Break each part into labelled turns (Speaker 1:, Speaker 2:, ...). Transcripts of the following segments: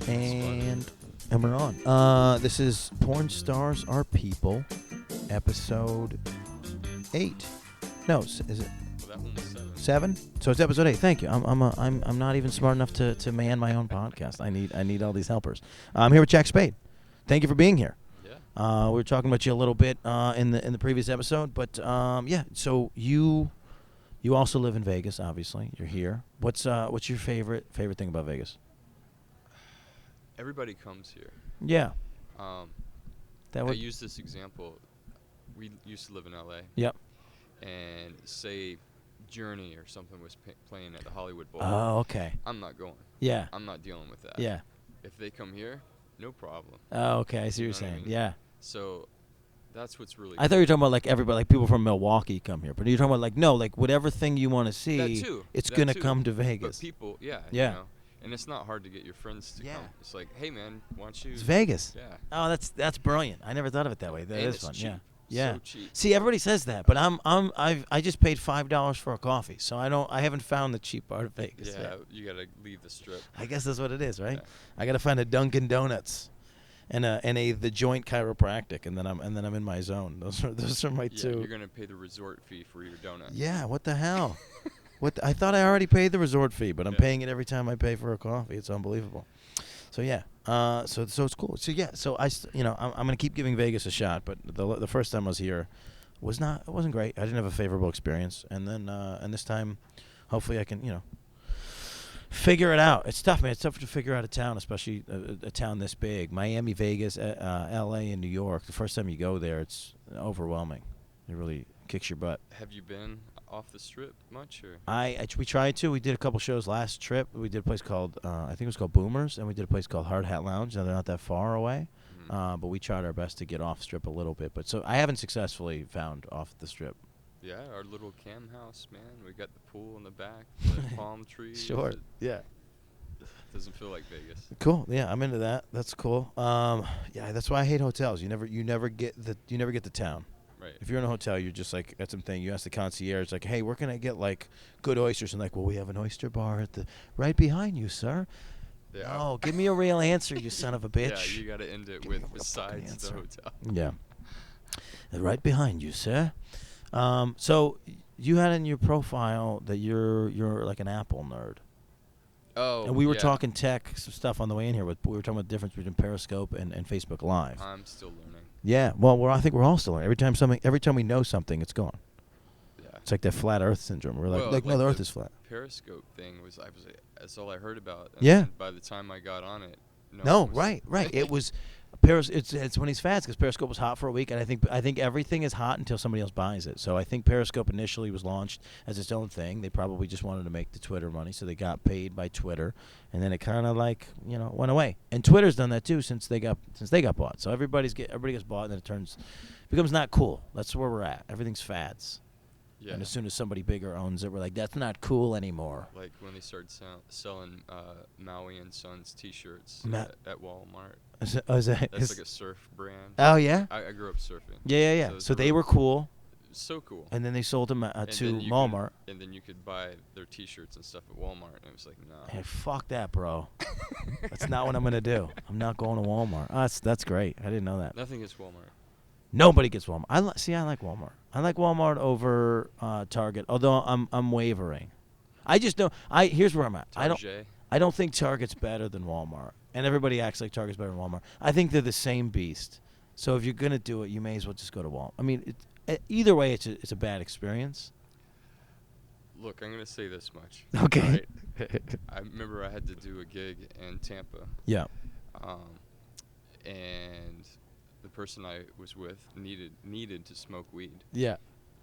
Speaker 1: And we're on. This is Porn Stars Are People, episode 8. No, is it?
Speaker 2: Well, that one was 7.
Speaker 1: 7? So it's episode 8. Thank you. I'm not even smart enough to man my own podcast. I need all these helpers. I'm here with Jack Spade. Thank you for being here.
Speaker 2: Yeah.
Speaker 1: We were talking about you a little bit in the previous episode, but yeah. So you also live in Vegas. Obviously, you're here. What's your favorite thing about Vegas?
Speaker 2: Everybody comes here.
Speaker 1: Yeah.
Speaker 2: I use this example. We used to live in LA.
Speaker 1: Yep.
Speaker 2: And say Journey or something was playing at the Hollywood Bowl.
Speaker 1: Oh, okay.
Speaker 2: I'm not going.
Speaker 1: Yeah.
Speaker 2: I'm not dealing with that.
Speaker 1: Yeah.
Speaker 2: If they come here, no problem.
Speaker 1: Oh, okay. I see what you're
Speaker 2: You know what I
Speaker 1: saying.
Speaker 2: mean?
Speaker 1: Yeah.
Speaker 2: So that's what's really
Speaker 1: I thought you were talking about like everybody, like people from Milwaukee come here, but you're talking about like no, like whatever thing you want to see,
Speaker 2: That too.
Speaker 1: it's
Speaker 2: That
Speaker 1: gonna
Speaker 2: too.
Speaker 1: come to Vegas.
Speaker 2: But people, yeah.
Speaker 1: Yeah.
Speaker 2: You know, and it's not hard to get your friends to
Speaker 1: Yeah.
Speaker 2: come. It's like, hey man, why don't you?
Speaker 1: It's Vegas.
Speaker 2: Yeah.
Speaker 1: Oh, that's brilliant. I never thought of it that way. That
Speaker 2: And
Speaker 1: is
Speaker 2: it's
Speaker 1: fun.
Speaker 2: cheap.
Speaker 1: Yeah. Yeah.
Speaker 2: So cheap.
Speaker 1: See, everybody says that, but I just paid $5 for a coffee, so I haven't found the cheap part of Vegas.
Speaker 2: Yeah,
Speaker 1: yet.
Speaker 2: you gotta leave the strip.
Speaker 1: I guess that's what it is, right?
Speaker 2: Yeah.
Speaker 1: I gotta find a Dunkin' Donuts, and the Joint Chiropractic, and then I'm in my zone. Those are my
Speaker 2: Yeah,
Speaker 1: two.
Speaker 2: you're gonna pay the resort fee for your donut.
Speaker 1: Yeah, what the hell? I thought I already paid the resort fee, but I'm
Speaker 2: Yeah.
Speaker 1: paying it every time I pay for a coffee. It's unbelievable. So yeah, so it's cool. So yeah, so I'm gonna keep giving Vegas a shot, but the first time I was here it wasn't great. I didn't have a favorable experience, and then and this time, hopefully I can figure it out. It's tough, man. It's tough to figure out a town, especially a town this big. Miami, Vegas, L.A., and New York. The first time you go there, it's overwhelming. It really kicks your butt.
Speaker 2: Have you been off the strip much, or?
Speaker 1: We tried to. We did a couple shows last trip. We did a place called I think it was called Boomers, and we did a place called Hard Hat Lounge. Now they're not that far away, but we tried our best to get off strip a little bit. But so I haven't successfully found off the strip.
Speaker 2: Yeah, our little cam house, man. We got the pool in the back, the palm trees.
Speaker 1: Sure.
Speaker 2: It
Speaker 1: Yeah.
Speaker 2: doesn't feel like Vegas.
Speaker 1: Cool. Yeah, I'm into that. That's cool. Yeah, that's why I hate hotels. You never get the town.
Speaker 2: Right.
Speaker 1: If you're in a hotel, you're just like at something. You ask the concierge, like, "Hey, where can I get like good oysters?" And like, "Well, we have an oyster bar right behind you, sir."
Speaker 2: Yeah.
Speaker 1: Oh, give me a real answer, you son of a bitch.
Speaker 2: Yeah, you gotta end it with
Speaker 1: me a real fucking
Speaker 2: besides the
Speaker 1: answer.
Speaker 2: hotel.
Speaker 1: Yeah. Right behind you, sir. So you had in your profile that you're like an Apple nerd.
Speaker 2: Oh.
Speaker 1: And we were
Speaker 2: yeah.
Speaker 1: talking tech some stuff on the way in here. We were talking about the difference between Periscope and Facebook Live.
Speaker 2: I'm still learning.
Speaker 1: Yeah. Well, I think we're all still learning. Every time we know something, it's gone.
Speaker 2: Yeah.
Speaker 1: It's like that flat Earth syndrome. We're like, no, the Earth is flat.
Speaker 2: Periscope thing that's all I heard about. And
Speaker 1: Yeah.
Speaker 2: then by the time I got on it,
Speaker 1: No,
Speaker 2: it was-
Speaker 1: right. It was It's when he's fast because Periscope was hot for a week, and I think everything is hot until somebody else buys it. So I think Periscope initially was launched as its own thing. They probably just wanted to make the Twitter money, so they got paid by Twitter, and then it kind of went away. And Twitter's done that too since they got bought. So everybody gets bought, and then it becomes not cool. That's where we're at. Everything's fads.
Speaker 2: Yeah.
Speaker 1: And as soon as somebody bigger owns it, we're like, that's not cool anymore.
Speaker 2: Like when they started selling Maui and Sons T-shirts at Walmart. That's like a surf brand.
Speaker 1: Oh yeah.
Speaker 2: I grew up surfing.
Speaker 1: Yeah. So they were cool.
Speaker 2: So cool.
Speaker 1: And then they sold them to Walmart.
Speaker 2: And then you could buy their T-shirts and stuff at Walmart. And it was like, no.
Speaker 1: Hey, fuck that, bro. That's not what I'm gonna do. I'm not going to Walmart. That's great. I didn't know that.
Speaker 2: Nothing against Walmart.
Speaker 1: Nobody gets Walmart. I like Walmart. I like Walmart over Target. Although I'm wavering. I just don't. Here's where I'm at. I don't think Target's better than Walmart. And everybody acts like Target's better than Walmart. I think they're the same beast. So if you're gonna do it, you may as well just go to Walmart. I mean, either way, it's a bad experience.
Speaker 2: Look, I'm gonna say this much.
Speaker 1: Okay.
Speaker 2: Right? I remember I had to do a gig in Tampa.
Speaker 1: Yeah.
Speaker 2: And the person I was with needed to smoke weed.
Speaker 1: Yeah.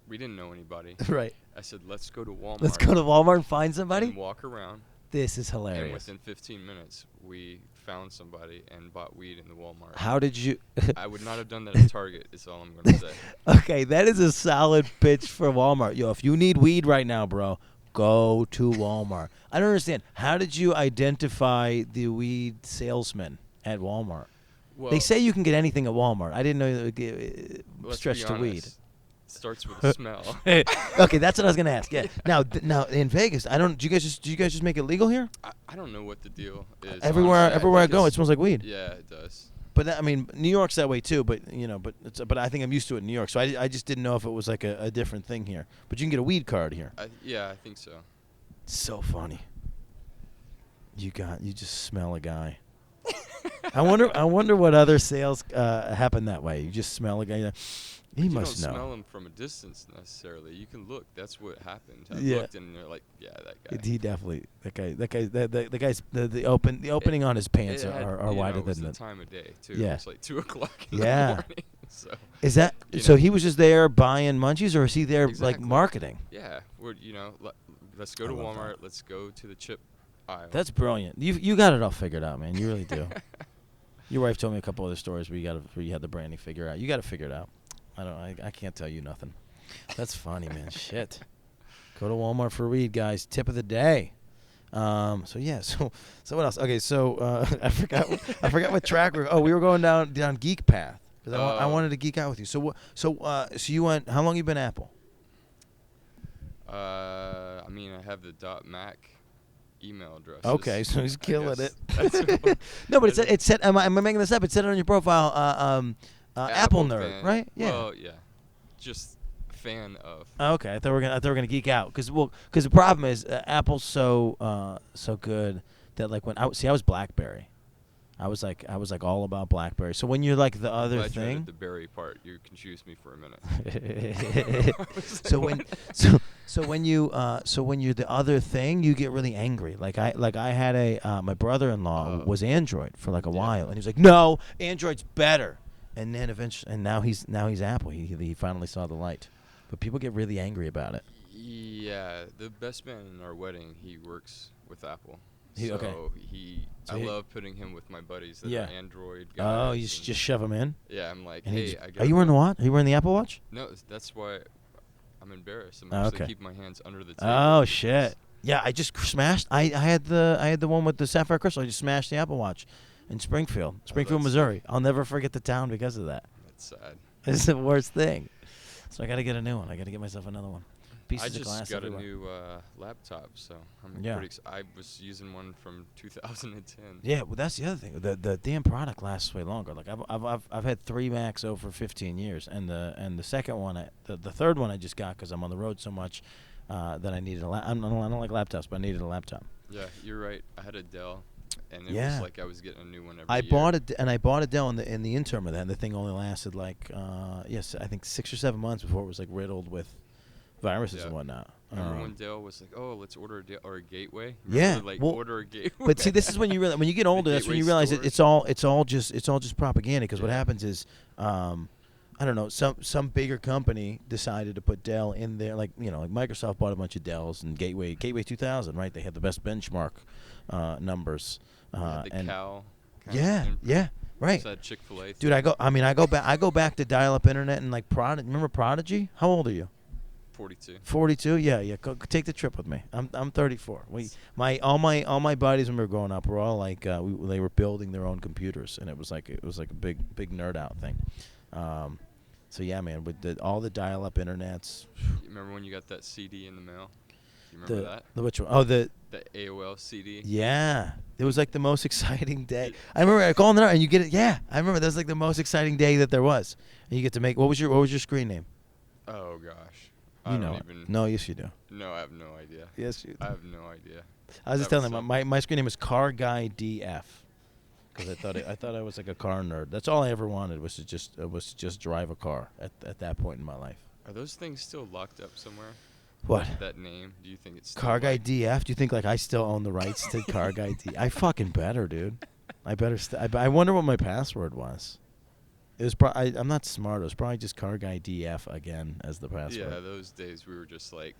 Speaker 2: We didn't know anybody.
Speaker 1: Right.
Speaker 2: I said, let's go to Walmart.
Speaker 1: Let's go to Walmart and find somebody.
Speaker 2: And walk around.
Speaker 1: This is
Speaker 2: And
Speaker 1: hilarious.
Speaker 2: within 15 minutes, we found somebody and bought weed in the Walmart.
Speaker 1: How did you?
Speaker 2: I would not have done that at Target, is all I'm going to say.
Speaker 1: Okay, that is a solid pitch for Walmart. Yo, if you need weed right now, bro, go to Walmart. I don't understand. How did you identify the weed salesman at Walmart?
Speaker 2: Well,
Speaker 1: They say you can get anything at Walmart. I didn't know that it would
Speaker 2: let's
Speaker 1: stretch
Speaker 2: be
Speaker 1: to weed.
Speaker 2: honest, Starts with a smell.
Speaker 1: Okay, that's what I was gonna ask. Yeah. Now in Vegas, I don't. Do you guys just make it legal here?
Speaker 2: I don't know what the deal is.
Speaker 1: Everywhere
Speaker 2: honestly.
Speaker 1: I go, it smells like weed.
Speaker 2: Yeah, it does.
Speaker 1: But I mean, New York's that way too. But but I think I'm used to it in New York. So I just didn't know if it was like a different thing here. But you can get a weed card here.
Speaker 2: Yeah, I think so.
Speaker 1: It's so funny. You just smell a guy. I wonder what other sales happen that way. You just smell a guy. He must know.
Speaker 2: You don't smell him from a distance necessarily. You can look. That's what happened. I looked and they're like, yeah, that guy.
Speaker 1: He definitely the guy's the opening on his pants are wider than
Speaker 2: the time of day too.
Speaker 1: Yeah.
Speaker 2: It's like 2 o'clock in the morning. So
Speaker 1: is that so? He was just there buying munchies, or is he there like marketing?
Speaker 2: Yeah, let's go to Walmart. Let's go to the chip aisle.
Speaker 1: That's brilliant. You got it all figured out, man. You really do. Your wife told me a couple other stories where you had the branding figured out. You got to figure it out. I can't tell you nothing. That's funny, man. Shit. Go to Walmart for weed, guys. Tip of the day. So what else? Okay, so I forgot what track we were going down Geek Path because I wanted to geek out with you. So you went. How long you been Apple?
Speaker 2: I have the .mac email address.
Speaker 1: Okay, so he's killing it. No, but it said. Am I making this up? It said it on your profile. Apple nerd,
Speaker 2: fan.
Speaker 1: right? Yeah.
Speaker 2: Well, yeah. Just a fan of.
Speaker 1: Okay, I thought we were gonna geek out because the problem is Apple's so good that like when I was BlackBerry, I was like all about BlackBerry. So when you're like the other
Speaker 2: thing.
Speaker 1: thing,
Speaker 2: the berry part, you confused me for a minute.
Speaker 1: so when you're the other thing, you get really angry. Like I had my brother-in-law was Android for like a while, and he was like, no, Android's better. And then eventually, and now he's Apple. He finally saw the light, but people get really angry about it.
Speaker 2: Yeah, the best man in our wedding, he works with Apple. I love putting him with my buddies that are Android guys.
Speaker 1: Oh, you just shove him in?
Speaker 2: Yeah, I'm like,
Speaker 1: are you wearing the what? Are you wearing the Apple Watch?
Speaker 2: No, that's why I'm embarrassed. I'm actually keeping my hands under the table.
Speaker 1: Oh shit! Yeah, I just smashed. I had the one with the sapphire crystal. I just smashed the Apple Watch. In Springfield, Missouri. I'll never forget the town because of that.
Speaker 2: That's sad.
Speaker 1: It's the worst thing. So I got to get a new one. I got to get myself another one.
Speaker 2: I just got a new laptop, so I'm pretty excited. I was using one from 2010.
Speaker 1: Yeah, well, that's the other thing. The damn product lasts way longer. Like I've had 3 Macs over 15 years, and the second one, the third one I just got because I'm on the road so much that I needed I don't like laptops, but I needed a laptop.
Speaker 2: Yeah, you're right. I had a Dell. And it was like I was getting a new one every year.
Speaker 1: I bought a Dell in the interim of that, and the thing only lasted like I think 6 or 7 months before it was like riddled with viruses and whatnot.
Speaker 2: Remember when Dell was like, "Oh, let's order a gateway"? Order a gateway.
Speaker 1: But see, this is when you realize when you get older. That's when you realize it's all just propaganda. Because what happens is, I don't know, some bigger company decided to put Dell in there. Like like Microsoft bought a bunch of Dells and Gateway 2000, right? They had the best benchmark numbers.
Speaker 2: Cal.
Speaker 1: Yeah, right.
Speaker 2: Chick-fil-A.
Speaker 1: Dude, I go back to dial-up internet and like Remember Prodigy? How old are you?
Speaker 2: 42.
Speaker 1: 42? Yeah. Go take the trip with me. I'm 34. All my buddies when we were growing up were all like they were building their own computers, and it was like a big nerd out thing. So yeah, man, with all the dial-up internets.
Speaker 2: You remember when you got that CD in the mail? You remember that?
Speaker 1: The which one? Oh, the
Speaker 2: AOL CD.
Speaker 1: Yeah, it was like the most exciting day. I remember calling it out, and you get it. Yeah, I remember that was like the most exciting day that there was. And you get to make. What was your screen name?
Speaker 2: Oh gosh,
Speaker 1: I don't even. No, yes you do.
Speaker 2: No, I have no idea.
Speaker 1: Yes, you do.
Speaker 2: I have no idea.
Speaker 1: I was just telling them my screen name was Car Guy DF. Because I thought I was like a car nerd. That's all I ever wanted was to just drive a car at that point in my life.
Speaker 2: Are those things still locked up somewhere?
Speaker 1: What?
Speaker 2: That name? Do you think it's still
Speaker 1: Car Guy DF? Do you think like I still own the rights to Car Guy D? I fucking better, dude. I better. I wonder what my password was. It was I'm not smart. It was probably just Car Guy DF again as the password.
Speaker 2: Yeah, those days we were just like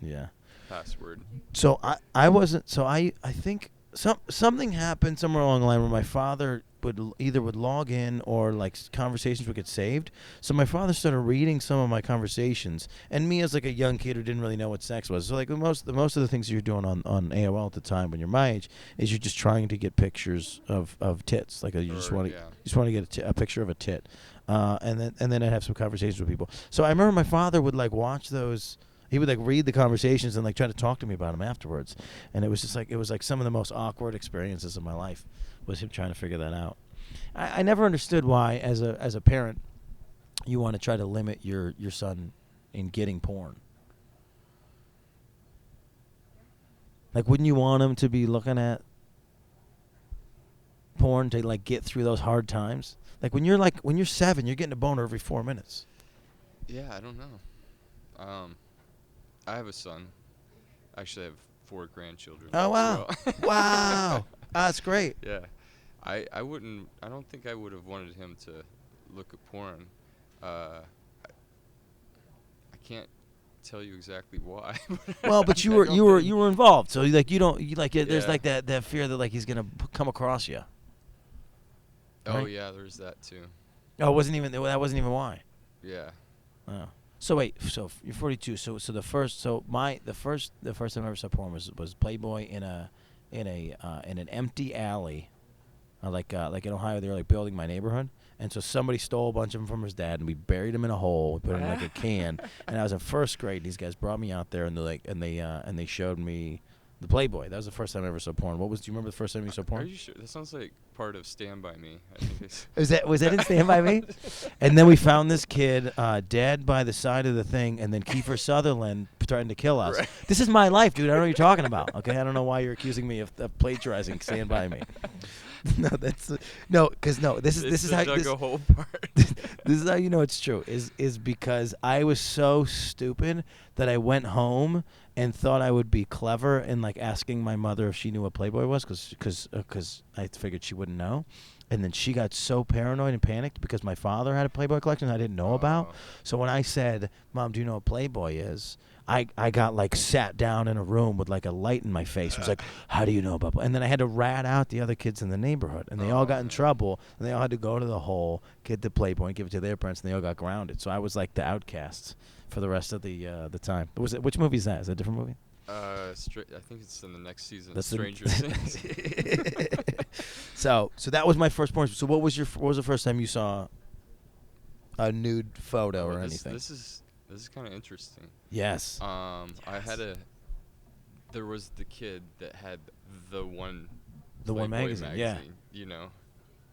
Speaker 2: password.
Speaker 1: So I wasn't. So I think something happened somewhere along the line where my father would log in or like conversations would get saved. So my father started reading some of my conversations, and me as like a young kid who didn't really know what sex was. So like most of the things you're doing on AOL at the time when you're my age is you're just trying to get pictures of tits. Like you just want to get a picture of a tit. and then I'd have some conversations with people. So I remember my father would like watch those. He would like read the conversations and like try to talk to me about them afterwards, and it was just like some of the most awkward experiences of my life was him trying to figure that out. I never understood why, as a parent, you want to try to limit your son in getting porn. Like, wouldn't you want him to be looking at porn to like get through those hard times? Like when you're 7, you're getting a boner every 4 minutes.
Speaker 2: Yeah, I don't know. I have a son. Actually, I have 4 grandchildren.
Speaker 1: Oh wow! Wow, that's great.
Speaker 2: Yeah, I don't think I would have wanted him to look at porn. I can't tell you exactly why.
Speaker 1: Well, but you were involved, so like there's like that fear that like he's gonna come across you.
Speaker 2: Oh
Speaker 1: right?
Speaker 2: yeah, there's that too.
Speaker 1: Oh, that wasn't even why.
Speaker 2: Yeah.
Speaker 1: Oh. So wait, so you're 42. So the first time I ever saw porn was Playboy in an empty alley, like in Ohio. They were like building my neighborhood, and so somebody stole a bunch of them from his dad, and we buried them in a hole. We put them in like a can, and I was in first grade. These guys brought me out there, and they showed me the Playboy. That was the first time I ever saw porn. Do you remember the first time you saw porn?
Speaker 2: Are you sure? That sounds like part of Stand By Me. I think it's
Speaker 1: was that in Stand By Me? And then we found this kid dead by the side of the thing, and then Kiefer Sutherland threatened to kill us. Right. This is my life, dude. I don't know what you're talking about. Okay, I don't know why you're accusing me of plagiarizing Stand By Me. This is how
Speaker 2: dug a hole part.
Speaker 1: This is how you know it's true. Is because I was so stupid that I went home and thought I would be clever in like asking my mother if she knew what Playboy was, because I figured she wouldn't know, and then she got so paranoid and panicked because my father had a Playboy collection I didn't know about. So when I said, "Mom, do you know what Playboy is?" I got like sat down in a room with like a light in my face. It was like, "How do you know about?" And then I had to rat out the other kids in the neighborhood, and they all got in trouble, and they all had to go to the hole, get the Playboy, and give it to their parents, and they all got grounded. So I was like the outcast for the rest of the time. Which movie is that? Is that a different movie?
Speaker 2: I think it's in the next season.
Speaker 1: That's
Speaker 2: Stranger Things.
Speaker 1: So that was my first porn. So what was the first time you saw a nude photo or anything?
Speaker 2: This is kind of interesting.
Speaker 1: Yes.
Speaker 2: There was the kid that had the one
Speaker 1: magazine. Yeah.
Speaker 2: You know,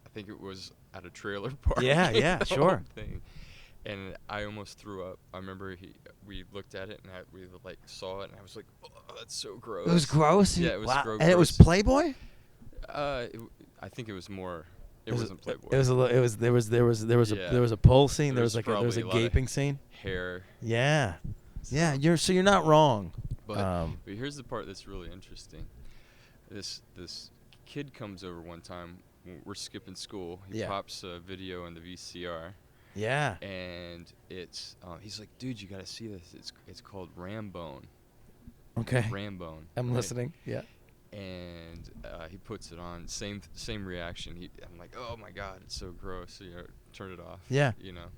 Speaker 2: I think it was at a trailer park.
Speaker 1: Yeah, sure.
Speaker 2: Thing. And I almost threw up. I remember we looked at it and we like saw it, and I was like, "Oh, that's so gross."
Speaker 1: It was gross.
Speaker 2: Yeah, it was gross.
Speaker 1: And it was Playboy.
Speaker 2: I think it was more. It wasn't Playboy.
Speaker 1: There was a pole scene. There was a gaping scene.
Speaker 2: Hair.
Speaker 1: Yeah, yeah. You're not wrong.
Speaker 2: But here's the part that's really interesting. This kid comes over one time. We're skipping school. He pops a video in the VCR.
Speaker 1: Yeah.
Speaker 2: And it's he's like, "Dude, you gotta see this. It's called Rambone."
Speaker 1: Okay.
Speaker 2: Rambone.
Speaker 1: I'm listening. Yeah.
Speaker 2: And he puts it on. Same reaction. I'm like, "Oh my God, it's so gross." You know, turn it off.
Speaker 1: Yeah.
Speaker 2: You know.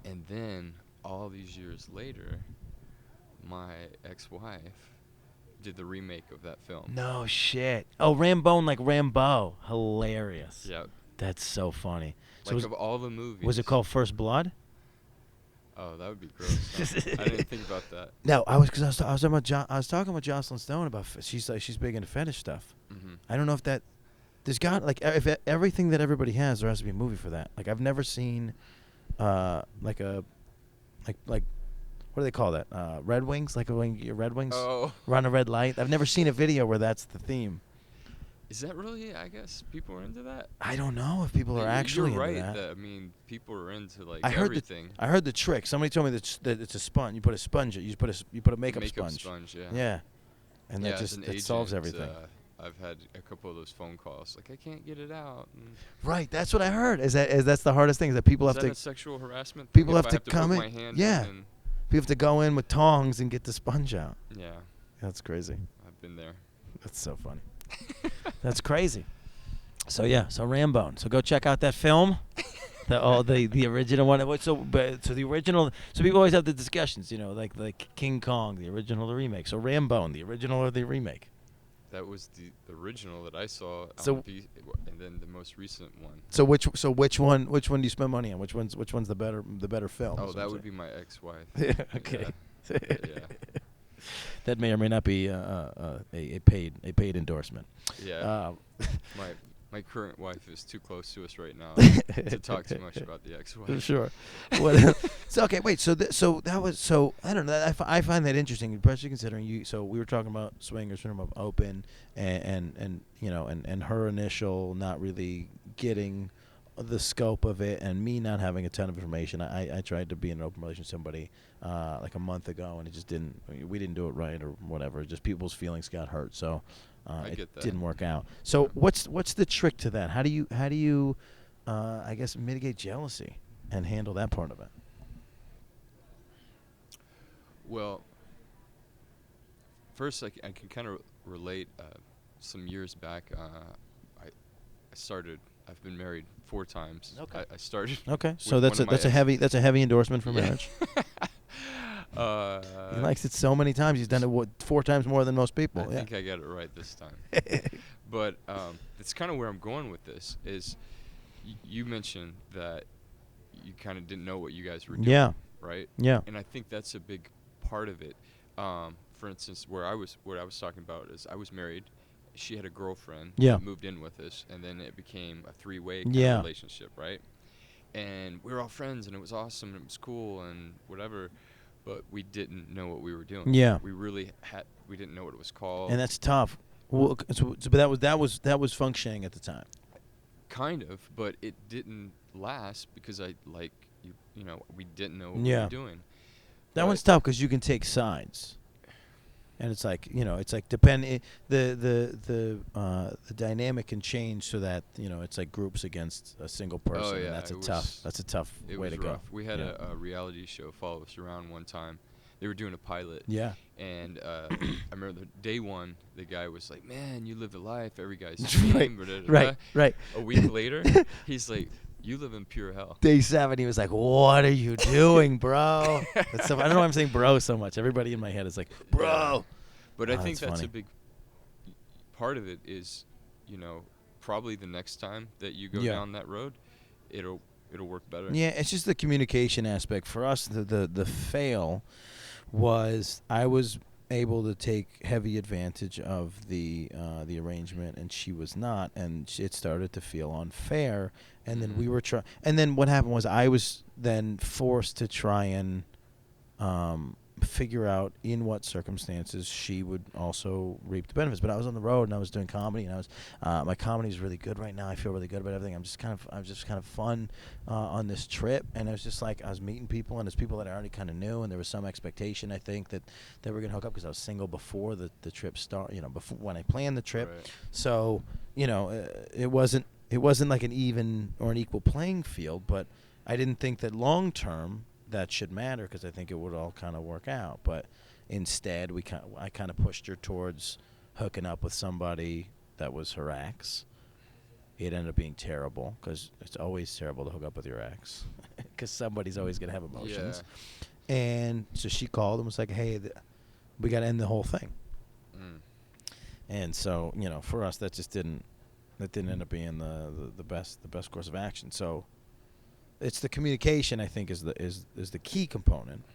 Speaker 2: And then all these years later, my ex-wife did the remake of that film.
Speaker 1: No shit. Oh, Rambone, like Rambo. Hilarious.
Speaker 2: Yep.
Speaker 1: That's so funny.
Speaker 2: So of all the movies.
Speaker 1: Was it called First Blood?
Speaker 2: Oh, that would be gross. I didn't think about that.
Speaker 1: No, I was talking about Jocelyn Stone about she's big into fetish stuff.
Speaker 2: Mm-hmm.
Speaker 1: I don't know if there's got like if everything that everybody has, there has to be a movie for that. Like I've never seen like what do they call that? Red Wings, like when your Red Wings run a red light. I've never seen a video where that's the theme.
Speaker 2: Is that really? I guess people are into that.
Speaker 1: I don't know if people are actually
Speaker 2: into
Speaker 1: that.
Speaker 2: I mean, people are into like everything.
Speaker 1: I heard the trick. Somebody told me that it's a sponge. You put a sponge. You put a makeup sponge.
Speaker 2: Yeah.
Speaker 1: Yeah. And that just solves everything.
Speaker 2: I've had a couple of those phone calls. Like, I can't get it out.
Speaker 1: Right. That's what I heard. That's the hardest thing is that people have to.
Speaker 2: Is that a sexual harassment?
Speaker 1: People have to come in. Yeah. People have to go in with tongs and get the sponge out.
Speaker 2: Yeah.
Speaker 1: That's crazy.
Speaker 2: I've been there.
Speaker 1: That's so funny. That's crazy. So Rambone. So go check out that film. The original one. So the original. So people always have the discussions, you know, like King Kong, the original or the remake. So Rambone, the original or the remake.
Speaker 2: That was the original that I saw
Speaker 1: So-
Speaker 2: on and then the most recent one.
Speaker 1: So which one do you spend money on? Which one's the better film?
Speaker 2: Oh,
Speaker 1: is what
Speaker 2: that
Speaker 1: I'm
Speaker 2: would be my ex-wife.
Speaker 1: saying. Okay.
Speaker 2: Yeah.
Speaker 1: That may or may not be a paid endorsement.
Speaker 2: Yeah. My current wife is too close to us right now to talk too much about the ex-wife.
Speaker 1: Sure. What, so okay, wait. So that was so I don't know. I find that interesting, especially considering you. So we were talking about swingers from open, and you know, and her initial not really getting the scope of it, and me not having a ton of information. I tried to be in an open relationship with somebody like a month ago, and it just didn't. We didn't do it right or whatever. Just people's feelings got hurt. So.
Speaker 2: I
Speaker 1: It
Speaker 2: get that.
Speaker 1: didn't work out. So what's the trick to that? How do you I guess mitigate jealousy and handle that part of it?
Speaker 2: Well, first I can kind of relate. Some years back, I started. I've been married 4 times.
Speaker 1: Okay.
Speaker 2: I started.
Speaker 1: Okay, so
Speaker 2: with
Speaker 1: that's
Speaker 2: one of my
Speaker 1: that's a heavy endorsement for
Speaker 2: Yeah.
Speaker 1: marriage. He likes it so many times. He's done it 4 times more than most people.
Speaker 2: I
Speaker 1: Yeah.
Speaker 2: think I got it right this time. But that's kind of where I'm going with this. Is you mentioned that you kind of didn't know what you guys were doing,
Speaker 1: Yeah.
Speaker 2: right?
Speaker 1: Yeah.
Speaker 2: And I think that's a big part of it. For instance, what I was talking about is I was married. She had a girlfriend.
Speaker 1: Yeah.
Speaker 2: That moved in with us, and then it became a 3-way kind
Speaker 1: Yeah.
Speaker 2: of relationship, right? And we were all friends, and it was awesome, and it was cool, and whatever. But we didn't know what we were doing.
Speaker 1: Yeah.
Speaker 2: We really we didn't know what it was called.
Speaker 1: And that's tough. Well, but that was functioning at the time.
Speaker 2: Kind of, but it didn't last because we didn't know what we
Speaker 1: Yeah.
Speaker 2: were doing.
Speaker 1: That
Speaker 2: But-
Speaker 1: one's tough because you can take sides, and it's like the dynamic can change so that it's like groups against a single person.
Speaker 2: yeah,
Speaker 1: and that's
Speaker 2: it
Speaker 1: a tough
Speaker 2: It
Speaker 1: way
Speaker 2: was
Speaker 1: to
Speaker 2: rough.
Speaker 1: go.
Speaker 2: We had
Speaker 1: Yeah.
Speaker 2: a reality show follow us around one time. They were doing a pilot.
Speaker 1: Yeah.
Speaker 2: And I remember day 1, the guy was like, "Man, you live the life. Every guy's
Speaker 1: Right,
Speaker 2: dream."
Speaker 1: Right.
Speaker 2: A week later, he's like, "You live in pure hell."
Speaker 1: Day 7, he was like, "What are you doing, bro?" That's so, I don't know why I'm saying bro so much. Everybody in my head is like, "Bro."
Speaker 2: But I
Speaker 1: Oh,
Speaker 2: think
Speaker 1: that's
Speaker 2: that's
Speaker 1: funny.
Speaker 2: a big part of it is, probably the next time that you go
Speaker 1: Yeah.
Speaker 2: down that road, it'll work better.
Speaker 1: Yeah, it's just the communication aspect for us. The fail was I was able to take heavy advantage of the arrangement, and she was not, and it started to feel unfair. And then we
Speaker 2: Mhm.
Speaker 1: were and then what happened was I was then forced to try and figure out in what circumstances she would also reap the benefits. But I was on the road and I was doing comedy, and I was my comedy is really good right now. I feel really good about everything. I was just kind of fun on this trip, and I was just like I was meeting people, and there's people that I already kind of knew, and there was some expectation I think that they were gonna hook up because I was single before the trip started. Before when I planned the trip,
Speaker 2: Right.
Speaker 1: so it wasn't like an even or an equal playing field, but I didn't think that long term that should matter because I think it would all kind of work out. But instead, I kind of pushed her towards hooking up with somebody that was her ex. It ended up being terrible because it's always terrible to hook up with your ex because somebody's always going to have emotions.
Speaker 2: Yeah.
Speaker 1: And so she called and was like, "Hey, we got to end the whole thing."
Speaker 2: Mm.
Speaker 1: And so for us, that didn't end up being the best course of action. So it's the communication I think is the key component.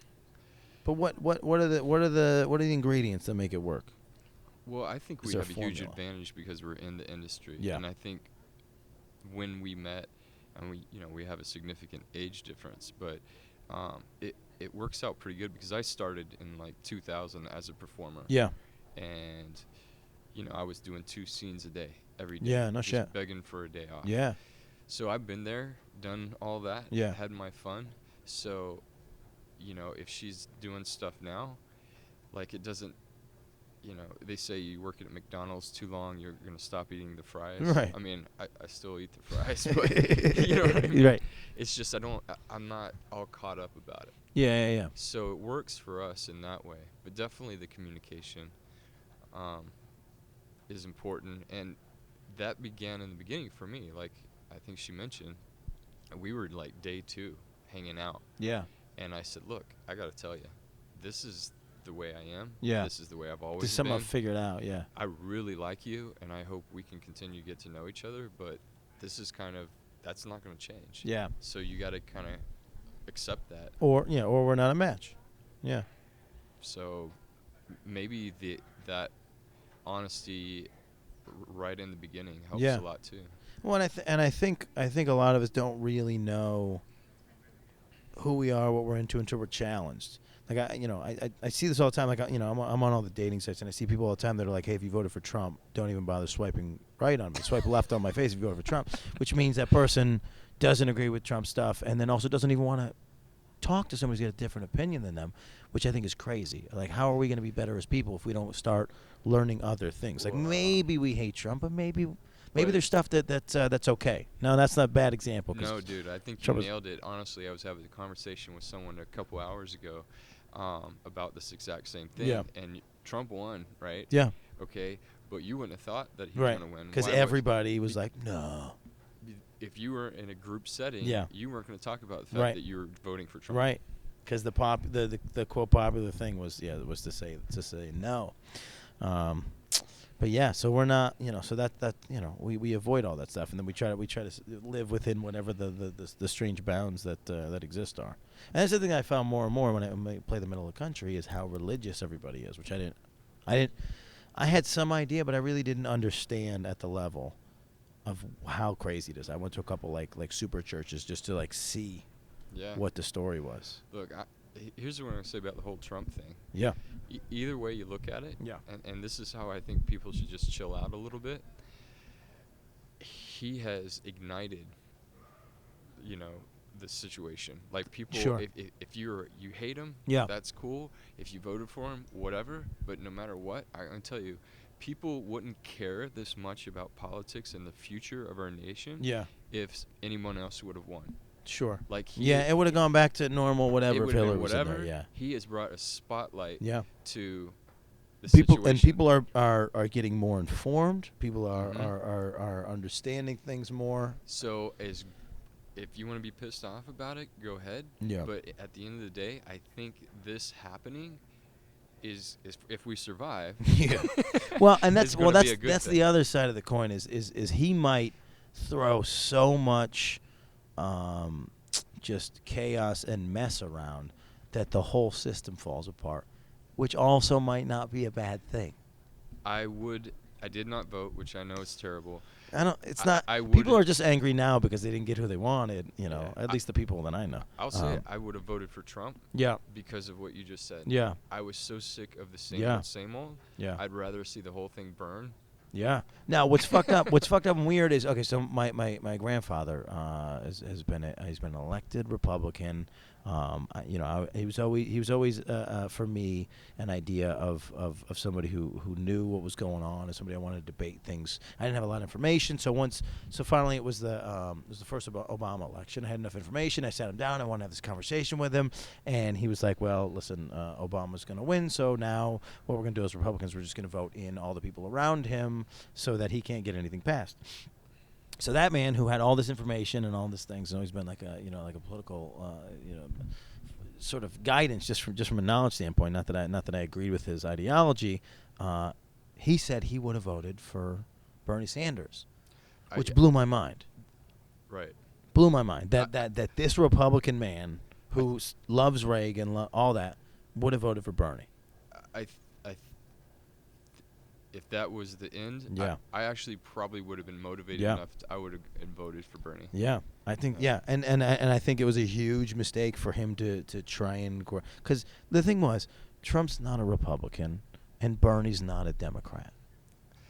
Speaker 1: But what are the ingredients that make it work?
Speaker 2: Well, I think
Speaker 1: Is
Speaker 2: we
Speaker 1: there a
Speaker 2: have a huge
Speaker 1: formula?
Speaker 2: advantage because we're in the industry.
Speaker 1: Yeah.
Speaker 2: And I think when we met, and we have a significant age difference, but it works out pretty good because I started in like 2000 as a performer.
Speaker 1: Yeah.
Speaker 2: And I was doing 2 scenes a day every day.
Speaker 1: Yeah, no
Speaker 2: just
Speaker 1: shit.
Speaker 2: begging for a day off.
Speaker 1: Yeah.
Speaker 2: So I've been there, done all that,
Speaker 1: Yeah.
Speaker 2: had my fun. So, if she's doing stuff now, like it doesn't, they say you work at McDonald's too long, you're going to stop eating the fries.
Speaker 1: Right.
Speaker 2: I mean, I still eat the fries, but you know what I mean?
Speaker 1: Right.
Speaker 2: It's just I'm not all caught up about it.
Speaker 1: Yeah.
Speaker 2: So it works for us in that way. But definitely the communication is important. And that began in the beginning for me. Like I think she mentioned, we were like day 2 hanging out.
Speaker 1: Yeah.
Speaker 2: And I said, "Look, I got to tell you, this is the way I am.
Speaker 1: Yeah.
Speaker 2: This is the way I've always
Speaker 1: There's something
Speaker 2: been.
Speaker 1: I've figured out. Yeah.
Speaker 2: I really like you, and I hope we can continue to get to know each other. But this is that's not going to change.
Speaker 1: Yeah.
Speaker 2: So you got to kind of accept that.
Speaker 1: Or we're not a match. Yeah.
Speaker 2: So maybe that honesty right in the beginning helps a lot too.
Speaker 1: Well, and I think a lot of us don't really know who we are, what we're into until we're challenged. Like I see this all the time. Like I'm on all the dating sites and I see people all the time that are like, hey, if you voted for Trump, don't even bother swiping right on me. Swipe left on my face if you voted for Trump, which means that person doesn't agree with Trump stuff and then also doesn't even want to talk to somebody who's got a different opinion than them, which I think is crazy. Like, how are we going to be better as people if we don't start learning other things? Like, maybe we hate Trump, but maybe there's stuff that's okay. No, that's not a bad example.
Speaker 2: No, dude, I think you nailed it. Honestly, I was having a conversation with someone a couple hours ago about this exact same thing.
Speaker 1: Yeah.
Speaker 2: And Trump won, right?
Speaker 1: Yeah.
Speaker 2: Okay, but you wouldn't have thought that he was going to win.
Speaker 1: Because everybody was like, no.
Speaker 2: If you were in a group setting, you weren't going to talk about the fact that you were voting for Trump.
Speaker 1: Right. Because the quote popular thing was to say no. But yeah, so we're not, so that we avoid all that stuff, and then we try to live within whatever the strange bounds that exist are. And that's the thing I found more and more when I play the middle of the country is how religious everybody is, which I had some idea, but I really didn't understand at the level of how crazy it is. I went to a couple like super churches just to see what the story was.
Speaker 2: Look, here's what I'm going to say about the whole Trump thing.
Speaker 1: Yeah.
Speaker 2: Either way you look at it, and this is how I think people should just chill out a little bit. He has ignited, the situation. Like people, if you hate him, that's cool. If you voted for him, whatever. But no matter what, I'm going to tell you, people wouldn't care this much about politics and the future of our nation if anyone else would have won.
Speaker 1: Sure.
Speaker 2: Like
Speaker 1: it would have gone back to normal whatever if Hillary was in there. Yeah.
Speaker 2: He has brought a spotlight to the
Speaker 1: situation.
Speaker 2: And
Speaker 1: people are getting more informed. People are understanding things more.
Speaker 2: So if you want to be pissed off about it, go ahead.
Speaker 1: Yeah.
Speaker 2: But at the end of the day, I think this happening is if we survive.
Speaker 1: Yeah. Well, and that's
Speaker 2: the
Speaker 1: other side of the coin is he might throw so much just chaos and mess around that the whole system falls apart, which also might not be a bad thing.
Speaker 2: I did not vote, which I know is terrible.
Speaker 1: People are just angry now because they didn't get who they wanted, at least the people that I know.
Speaker 2: I'll say I would have voted for Trump because of what you just said.
Speaker 1: Yeah.
Speaker 2: I was so sick of the same old.
Speaker 1: Yeah.
Speaker 2: I'd rather see the whole thing burn.
Speaker 1: Yeah. Now, what's fucked up and weird is so my grandfather has been he's been an elected Republican. He was always for me an idea of somebody who knew what was going on and somebody I wanted to debate things. I didn't have a lot of information, so finally it was the first Obama election. I had enough information. I sat him down. I wanted to have this conversation with him, and he was like, "Well, listen, Obama's going to win. So now what we're going to do as Republicans, we're just going to vote in all the people around him so that he can't get anything passed." So that man who had all this information and all these things, and always been like a political sort of guidance just from a knowledge standpoint. Not that I agreed with his ideology. He said he would have voted for Bernie Sanders, which blew my mind.
Speaker 2: Right.
Speaker 1: Blew my mind that this Republican man who loves Reagan, all that, would have voted for Bernie.
Speaker 2: If that was the end, I actually probably would have been motivated enough. I would have voted for Bernie.
Speaker 1: Yeah, I think and I think it was a huge mistake for him to try and because the thing was, Trump's not a Republican and Bernie's not a Democrat.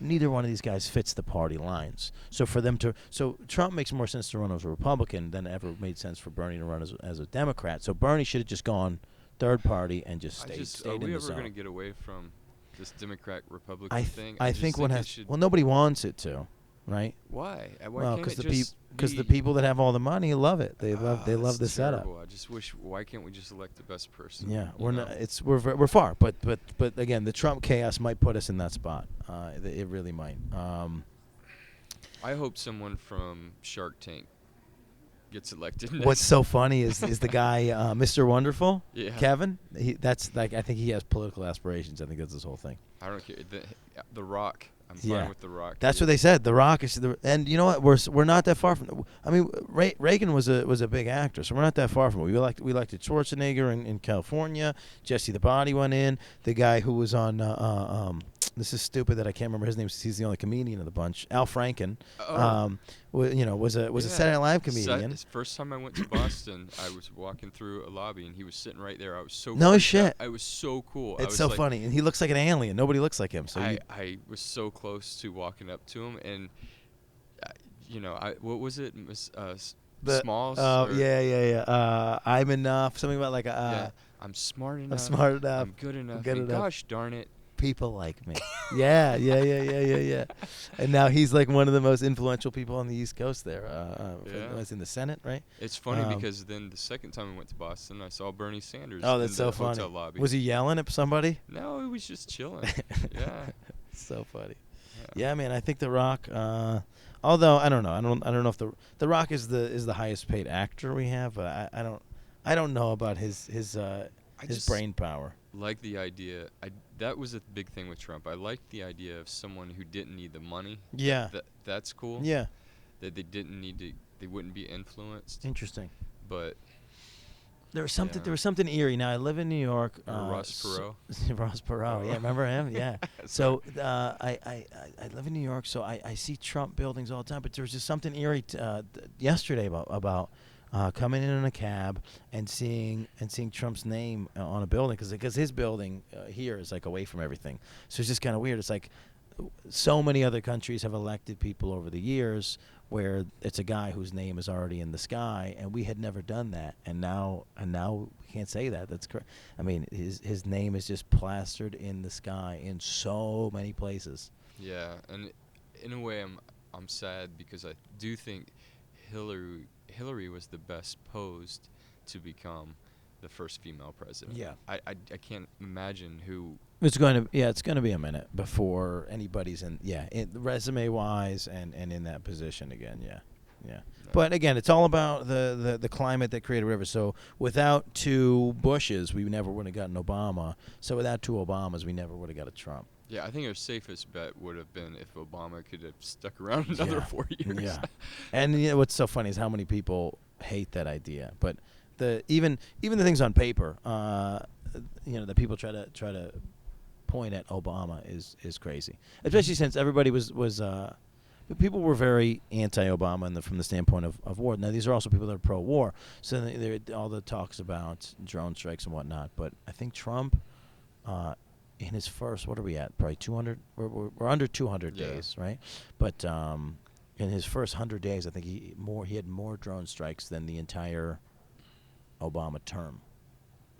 Speaker 1: Neither one of these guys fits the party lines. So Trump makes more sense to run as a Republican than it ever made sense for Bernie to run as a Democrat. So Bernie should have just gone third party and just stayed in the zone.
Speaker 2: Are we ever going to get away from this Democrat-Republican thing?
Speaker 1: I think nobody wants it to, right?
Speaker 2: Why?
Speaker 1: Because the people that have all the money love it. They love the setup.
Speaker 2: I just wish. Why can't we just elect the best person?
Speaker 1: Yeah, we're far, but again, the Trump chaos might put us in that spot. It really might.
Speaker 2: I hope someone from Shark Tank gets elected next.
Speaker 1: What's so funny is the guy Mr. Wonderful, Kevin. That's like, I think he has political aspirations. I think that's his whole thing.
Speaker 2: I don't care. The Rock. I'm fine with The Rock.
Speaker 1: That's what they said. The Rock is and you know what? We're not that far from. I mean, Reagan was a big actor, so we're not that far from it. We elected Schwarzenegger in California. Jesse the Body went in. The guy who was on this is stupid that I can't remember his name. He's the only comedian of the bunch. Al Franken. Was a Saturday Night Live comedian.
Speaker 2: First time I went to Boston, I was walking through a lobby and he was sitting right there. I was so
Speaker 1: shit.
Speaker 2: I was so cool.
Speaker 1: It's so funny, and he looks like an alien. Nobody looks like him. So
Speaker 2: I was so close to walking up to him, and what was it? Smalls.
Speaker 1: I'm enough. Something about like
Speaker 2: I'm smart enough.
Speaker 1: I'm smart enough.
Speaker 2: I'm good enough.
Speaker 1: Good enough.
Speaker 2: Gosh darn it.
Speaker 1: People like me. Yeah. And now he's like one of the most influential people on the East Coast there. Was in the Senate, right?
Speaker 2: It's funny because then the second time I went to Boston, I saw Bernie Sanders
Speaker 1: in the
Speaker 2: hotel
Speaker 1: funny.
Speaker 2: lobby.
Speaker 1: Was he yelling at somebody?
Speaker 2: No, he was just chilling. Yeah.
Speaker 1: So funny. Yeah, man, I think The Rock, although I don't know. I don't know if The Rock is the highest paid actor we have, but I don't know about his brain power.
Speaker 2: Like the idea. That was a big thing with Trump. I liked the idea of someone who didn't need the money.
Speaker 1: Yeah.
Speaker 2: That's cool.
Speaker 1: Yeah.
Speaker 2: That they didn't need to. They wouldn't be influenced.
Speaker 1: Interesting.
Speaker 2: But
Speaker 1: there was something. Yeah. There was something eerie. Now I live in New York.
Speaker 2: Ross Perot.
Speaker 1: Ross Perot. Yeah, remember him? Yeah. So I live in New York, so I see Trump buildings all the time. But there was just something eerie yesterday about coming in a cab and seeing Trump's name on a building because his building here is like away from everything. So it's just kind of weird. It's like so many other countries have elected people over the years where it's a guy whose name is already in the sky, and we had never done that. And now we can't say that. That's correct. I mean, his name is just plastered in the sky in so many places.
Speaker 2: Yeah, and in a way, I'm sad because I do think Hillary was the best posed to become the first female president.
Speaker 1: Yeah.
Speaker 2: I can't imagine who.
Speaker 1: It's going to be a minute before anybody's resume wise and in that position again. Yeah. No. But again, it's all about the climate that created whatever. So without two Bushes, we never would have gotten Obama. So without two Obamas, we never would have got a Trump.
Speaker 2: Yeah, I think our safest bet would have been if Obama could have stuck around another 4 years.
Speaker 1: Yeah. And what's so funny is how many people hate that idea. But even the things on paper, that people try to point at Obama is crazy. Especially since everybody was people were very anti-Obama from the standpoint of war. Now these are also people that are pro-war. So all the talks about drone strikes and whatnot. But I think Trump. In his first, what are we at? Probably 200. We're under 200 days, right? But in his first 100 days, I think he had more drone strikes than the entire Obama term.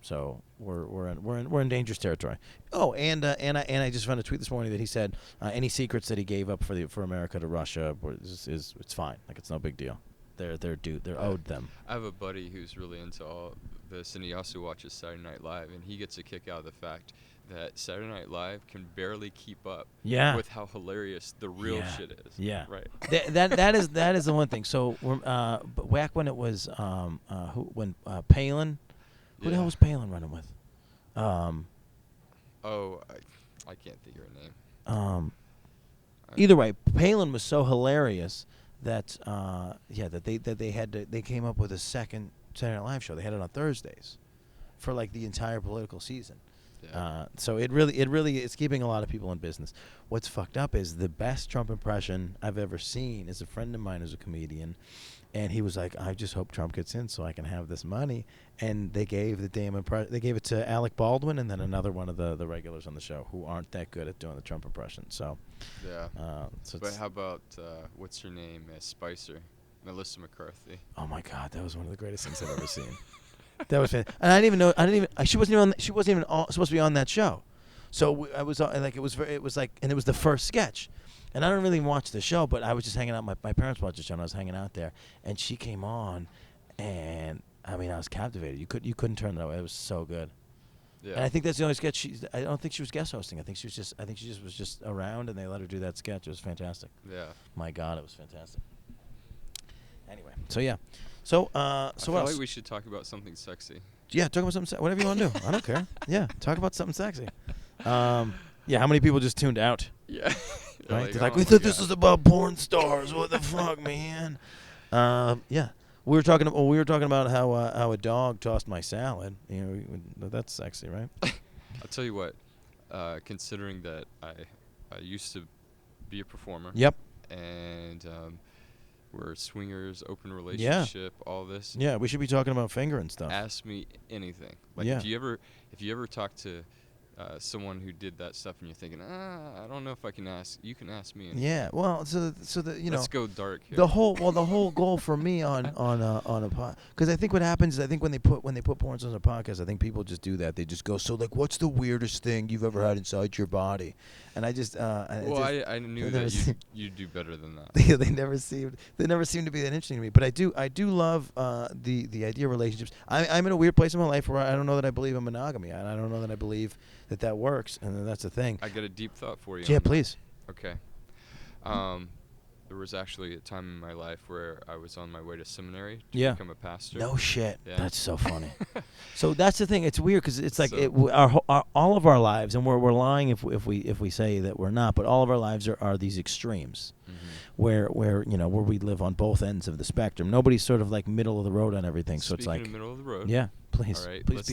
Speaker 1: So we're in dangerous territory. Oh, and I just found a tweet this morning that he said any secrets that he gave up for America to Russia is it's fine. Like it's no big deal. They're owed them.
Speaker 2: I have a buddy who's really into all this, and he also watches Saturday Night Live, and he gets a kick out of the fact that Saturday Night Live can barely keep up with how hilarious the real shit is. Yeah. Right.
Speaker 1: that is the one thing. So back when it was Palin, who the hell was Palin running with?
Speaker 2: I can't think of her name.
Speaker 1: Either way, Palin was so hilarious that they came up with a second Saturday Night Live show. They had it on Thursdays for like the entire political season. Yeah. So it really is keeping a lot of people in business. What's fucked up is the best Trump impression I've ever seen is a friend of mine who's a comedian, and he was like, "I just hope Trump gets in so I can have this money." And they gave the damn they gave it to Alec Baldwin and then another one of the regulars on the show who aren't that good at doing the Trump impression. So
Speaker 2: but how about what's her name? Spicer, Melissa McCarthy.
Speaker 1: Oh my God, that was one of the greatest things I've ever seen. That was fantastic. And I didn't even know. She wasn't even supposed to be on that show. So I was like, it was like, and it was the first sketch. And I don't really watch the show, but I was just hanging out. My parents watched the show, and I was hanging out there. And she came on, and I mean, I was captivated. You couldn't turn it away. It was so good. Yeah. And I think that's the only sketch. I don't think she was guest hosting. I think she was just around, and they let her do that sketch. It was fantastic.
Speaker 2: Yeah.
Speaker 1: My God, it was fantastic. Anyway, so yeah. So
Speaker 2: I feel like we should talk about something sexy.
Speaker 1: Yeah, talk about something. Whatever you want to do. I don't care. Yeah, talk about something sexy. Yeah, how many people just tuned out?
Speaker 2: Yeah.
Speaker 1: Right? They're like, we thought this was about porn stars. What the fuck, man? Yeah. We were talking about how a dog tossed my salad. You know, that's sexy, right?
Speaker 2: I'll tell you what. Considering that I used to be a performer.
Speaker 1: Yep.
Speaker 2: And we're swingers, open relationship, all this.
Speaker 1: Yeah, we should be talking about finger and stuff.
Speaker 2: Ask me anything. Like if you ever talk to someone who did that stuff and you're thinking, I don't know if I can ask. You can ask me anything.
Speaker 1: Yeah. Well, so the
Speaker 2: Let's go dark here.
Speaker 1: The whole goal for me on a pod, because I think what happens is when they put porn on a podcast, I think people just do that. They just go, so like, what's the weirdest thing you've ever had inside your body? And I just
Speaker 2: I knew that you'd do better than that.
Speaker 1: they never seemed to be that interesting to me. But I do love the idea of relationships. I'm in a weird place in my life where I don't know that I believe in monogamy, and I don't know that I believe that works, and that's the thing.
Speaker 2: I got a deep thought for you.
Speaker 1: Yeah, please.
Speaker 2: Okay. There was actually a time in my life where I was on my way to seminary to become a pastor.
Speaker 1: No shit.
Speaker 2: Yeah.
Speaker 1: That's so funny. So that's the thing. It's weird because it's like all of our lives, and we're lying if we say that we're not, but all of our lives are these extremes, where we live on both ends of the spectrum. Nobody's sort of like middle of the road on everything. So
Speaker 2: Speaking
Speaker 1: it's like
Speaker 2: of middle of the road.
Speaker 1: Yeah, please.
Speaker 2: All right.
Speaker 1: Please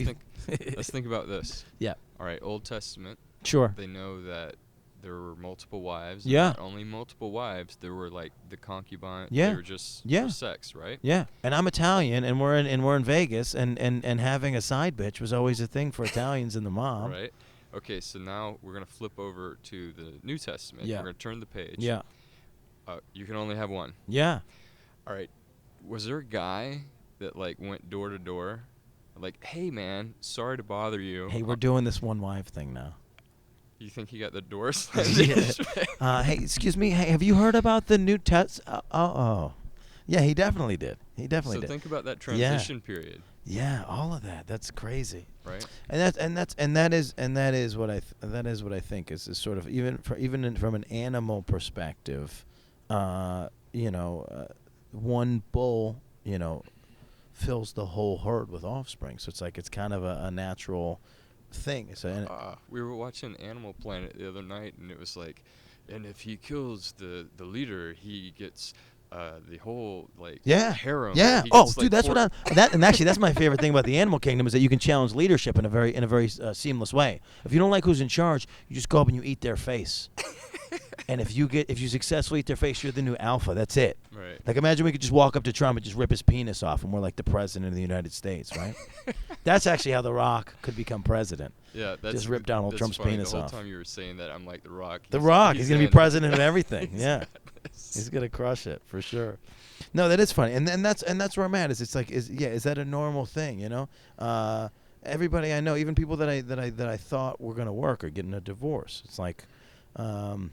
Speaker 2: let's think about this.
Speaker 1: Yeah.
Speaker 2: All right. Old Testament.
Speaker 1: Sure.
Speaker 2: They know that there were multiple wives.
Speaker 1: Yeah.
Speaker 2: Not only multiple wives, there were like the concubine.
Speaker 1: Yeah.
Speaker 2: They were just for sex, right?
Speaker 1: Yeah. And I'm Italian, and we're in Vegas, and having a side bitch was always a thing for Italians in the mob.
Speaker 2: Right. Okay. So now we're gonna flip over to the New Testament.
Speaker 1: Yeah.
Speaker 2: We're gonna turn the page.
Speaker 1: Yeah.
Speaker 2: You can only have one.
Speaker 1: Yeah.
Speaker 2: All right. Was there a guy that like went door to door, like, hey man, sorry to bother you.
Speaker 1: Hey, we're doing this one wife thing now.
Speaker 2: You think he got the door slammed in his face?
Speaker 1: Hey, excuse me. Hey, have you heard about the New Testament? Yeah, he definitely did. He definitely did.
Speaker 2: So think about that transition period.
Speaker 1: Yeah, all of that. That's crazy.
Speaker 2: Right.
Speaker 1: And that is what I think is sort of even from an animal perspective, one bull, fills the whole herd with offspring. So it's kind of a natural thing. So
Speaker 2: we were watching Animal Planet the other night, and it was like, and if he kills the leader, he gets the whole harem.
Speaker 1: Yeah. Dude, that's what and actually that's my favorite thing about the animal kingdom is that you can challenge leadership in a very seamless way. If you don't like who's in charge, you just go up and you eat their face. And if you successfully eat their face, you're the new alpha. That's it.
Speaker 2: Right.
Speaker 1: Like imagine we could just walk up to Trump and just rip his penis off, and we're like the president of the United States, right? That's actually how The Rock could become president.
Speaker 2: Yeah,
Speaker 1: just rip Donald Trump's penis off.
Speaker 2: The whole time you were saying that, I'm like The Rock.
Speaker 1: The Rock. He's gonna be president of everything. Yeah. He's gonna crush it for sure. No, that is funny, and that's where I'm at. Is that a normal thing? Everybody I know, even people that I thought were gonna work, are getting a divorce. It's like, the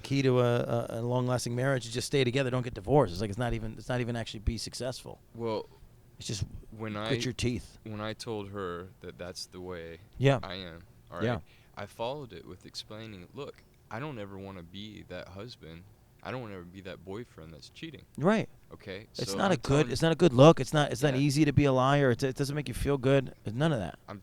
Speaker 1: key to a long-lasting marriage is just stay together, don't get divorced. It's like it's not even actually be successful.
Speaker 2: Well,
Speaker 1: it's just grit your teeth.
Speaker 2: When I told her that that's the way I am, all right,
Speaker 1: yeah.
Speaker 2: I followed it with explaining, look, I don't ever want to be that husband. I don't want to ever be that boyfriend that's cheating.
Speaker 1: Right.
Speaker 2: Okay.
Speaker 1: It's not a good look. It's not easy to be a liar. It doesn't make you feel good. It's none of that.
Speaker 2: I'm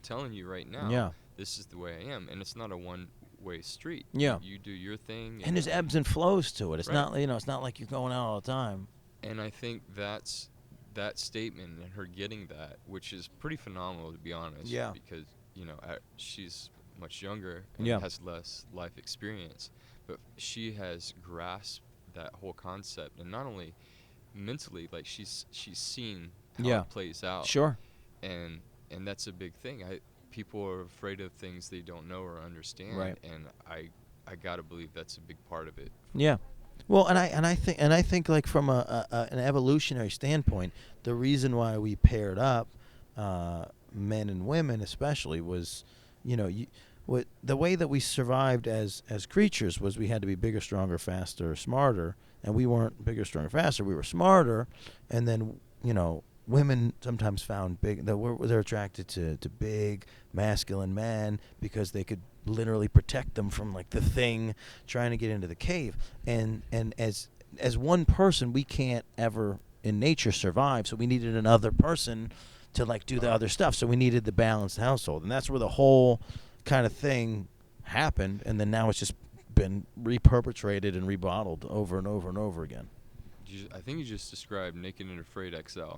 Speaker 2: telling you right now.
Speaker 1: Yeah.
Speaker 2: This is the way I am, and it's not a one-way street.
Speaker 1: Yeah.
Speaker 2: You do your thing.
Speaker 1: And there's ebbs and flows to it. It's not it's not like you're going out all the time.
Speaker 2: And I think that's that statement and her getting that, which is pretty phenomenal to be honest.
Speaker 1: Yeah.
Speaker 2: Because she's much younger and has less life experience, but she has grasped that whole concept, and not only mentally, like she's seen how it plays out.
Speaker 1: Sure.
Speaker 2: And that's a big thing. People are afraid of things they don't know or understand,
Speaker 1: right.
Speaker 2: And I gotta believe that's a big part of it.
Speaker 1: Yeah. Well, and I think like from an evolutionary standpoint, the reason why we paired up, men and women especially, was, the way that we survived as creatures was we had to be bigger, stronger, faster, smarter, and we weren't bigger, stronger, faster. We were smarter, and then women sometimes found they're attracted to big, masculine men because they could literally protect them from like the thing trying to get into the cave. And as as one person, we can't ever in nature survive. So we needed another person to like do the other stuff. So we needed the balanced household, and that's where the whole kind of thing happened. And then now it's just been reperpetrated and rebottled over and over and over again.
Speaker 2: I think you just described Naked and Afraid XL,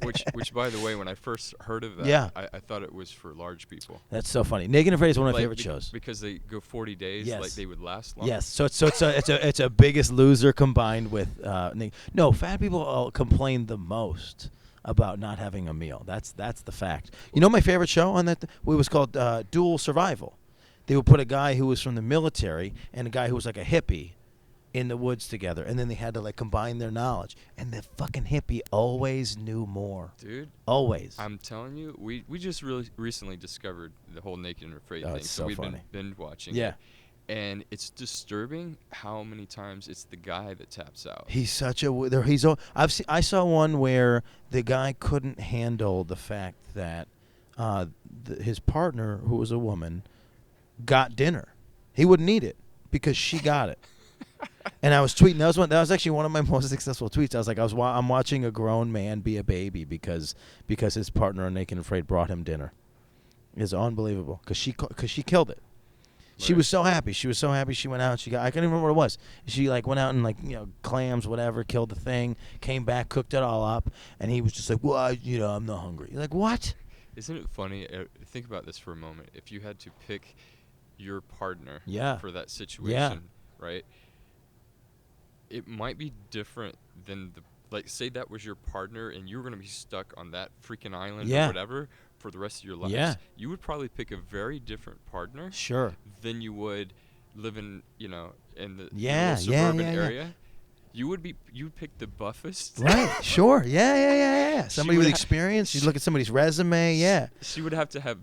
Speaker 2: which by the way, when I first heard of that, I thought it was for large people.
Speaker 1: That's so funny. Naked and Afraid is one of my favorite shows
Speaker 2: because they go 40 days, like they would last long.
Speaker 1: Yes, so it's a Biggest Loser combined with no, fat people complain the most about not having a meal. That's the fact. You know my favorite show on that? It was called Dual Survival. They would put a guy who was from the military and a guy who was like a hippie in the woods together, and then they had to like combine their knowledge, and the fucking hippie always knew more.
Speaker 2: Dude,
Speaker 1: always.
Speaker 2: I'm telling you, we just really recently discovered the whole Naked and Afraid thing,
Speaker 1: so
Speaker 2: we've
Speaker 1: funny.
Speaker 2: been binge watching it, and it's disturbing how many times it's the guy that taps out.
Speaker 1: He's such a I saw one where the guy couldn't handle the fact that his partner, who was a woman, got dinner. He wouldn't eat it because she got it. And I was tweeting. That was actually one of my most successful tweets. I was like, I'm watching a grown man be a baby because his partner on Naked and Afraid brought him dinner. It's unbelievable because she killed it. She was so happy. She went out. I can't even remember what it was. She like went out and like clams, whatever, killed the thing, came back, cooked it all up, and he was just like, well, I'm not hungry. You're like, what?
Speaker 2: Isn't it funny? Think about this for a moment. If you had to pick your partner for that situation, right? It might be different than say that was your partner and you were going to be stuck on that freaking island or whatever for the rest of your life. Yeah. You would probably pick a very different partner.
Speaker 1: Sure.
Speaker 2: Than you would live in, in the suburban area. You would pick the buffest.
Speaker 1: Right. Sure. Yeah. Somebody with experience. You look at somebody's resume. Yeah.
Speaker 2: She would have to have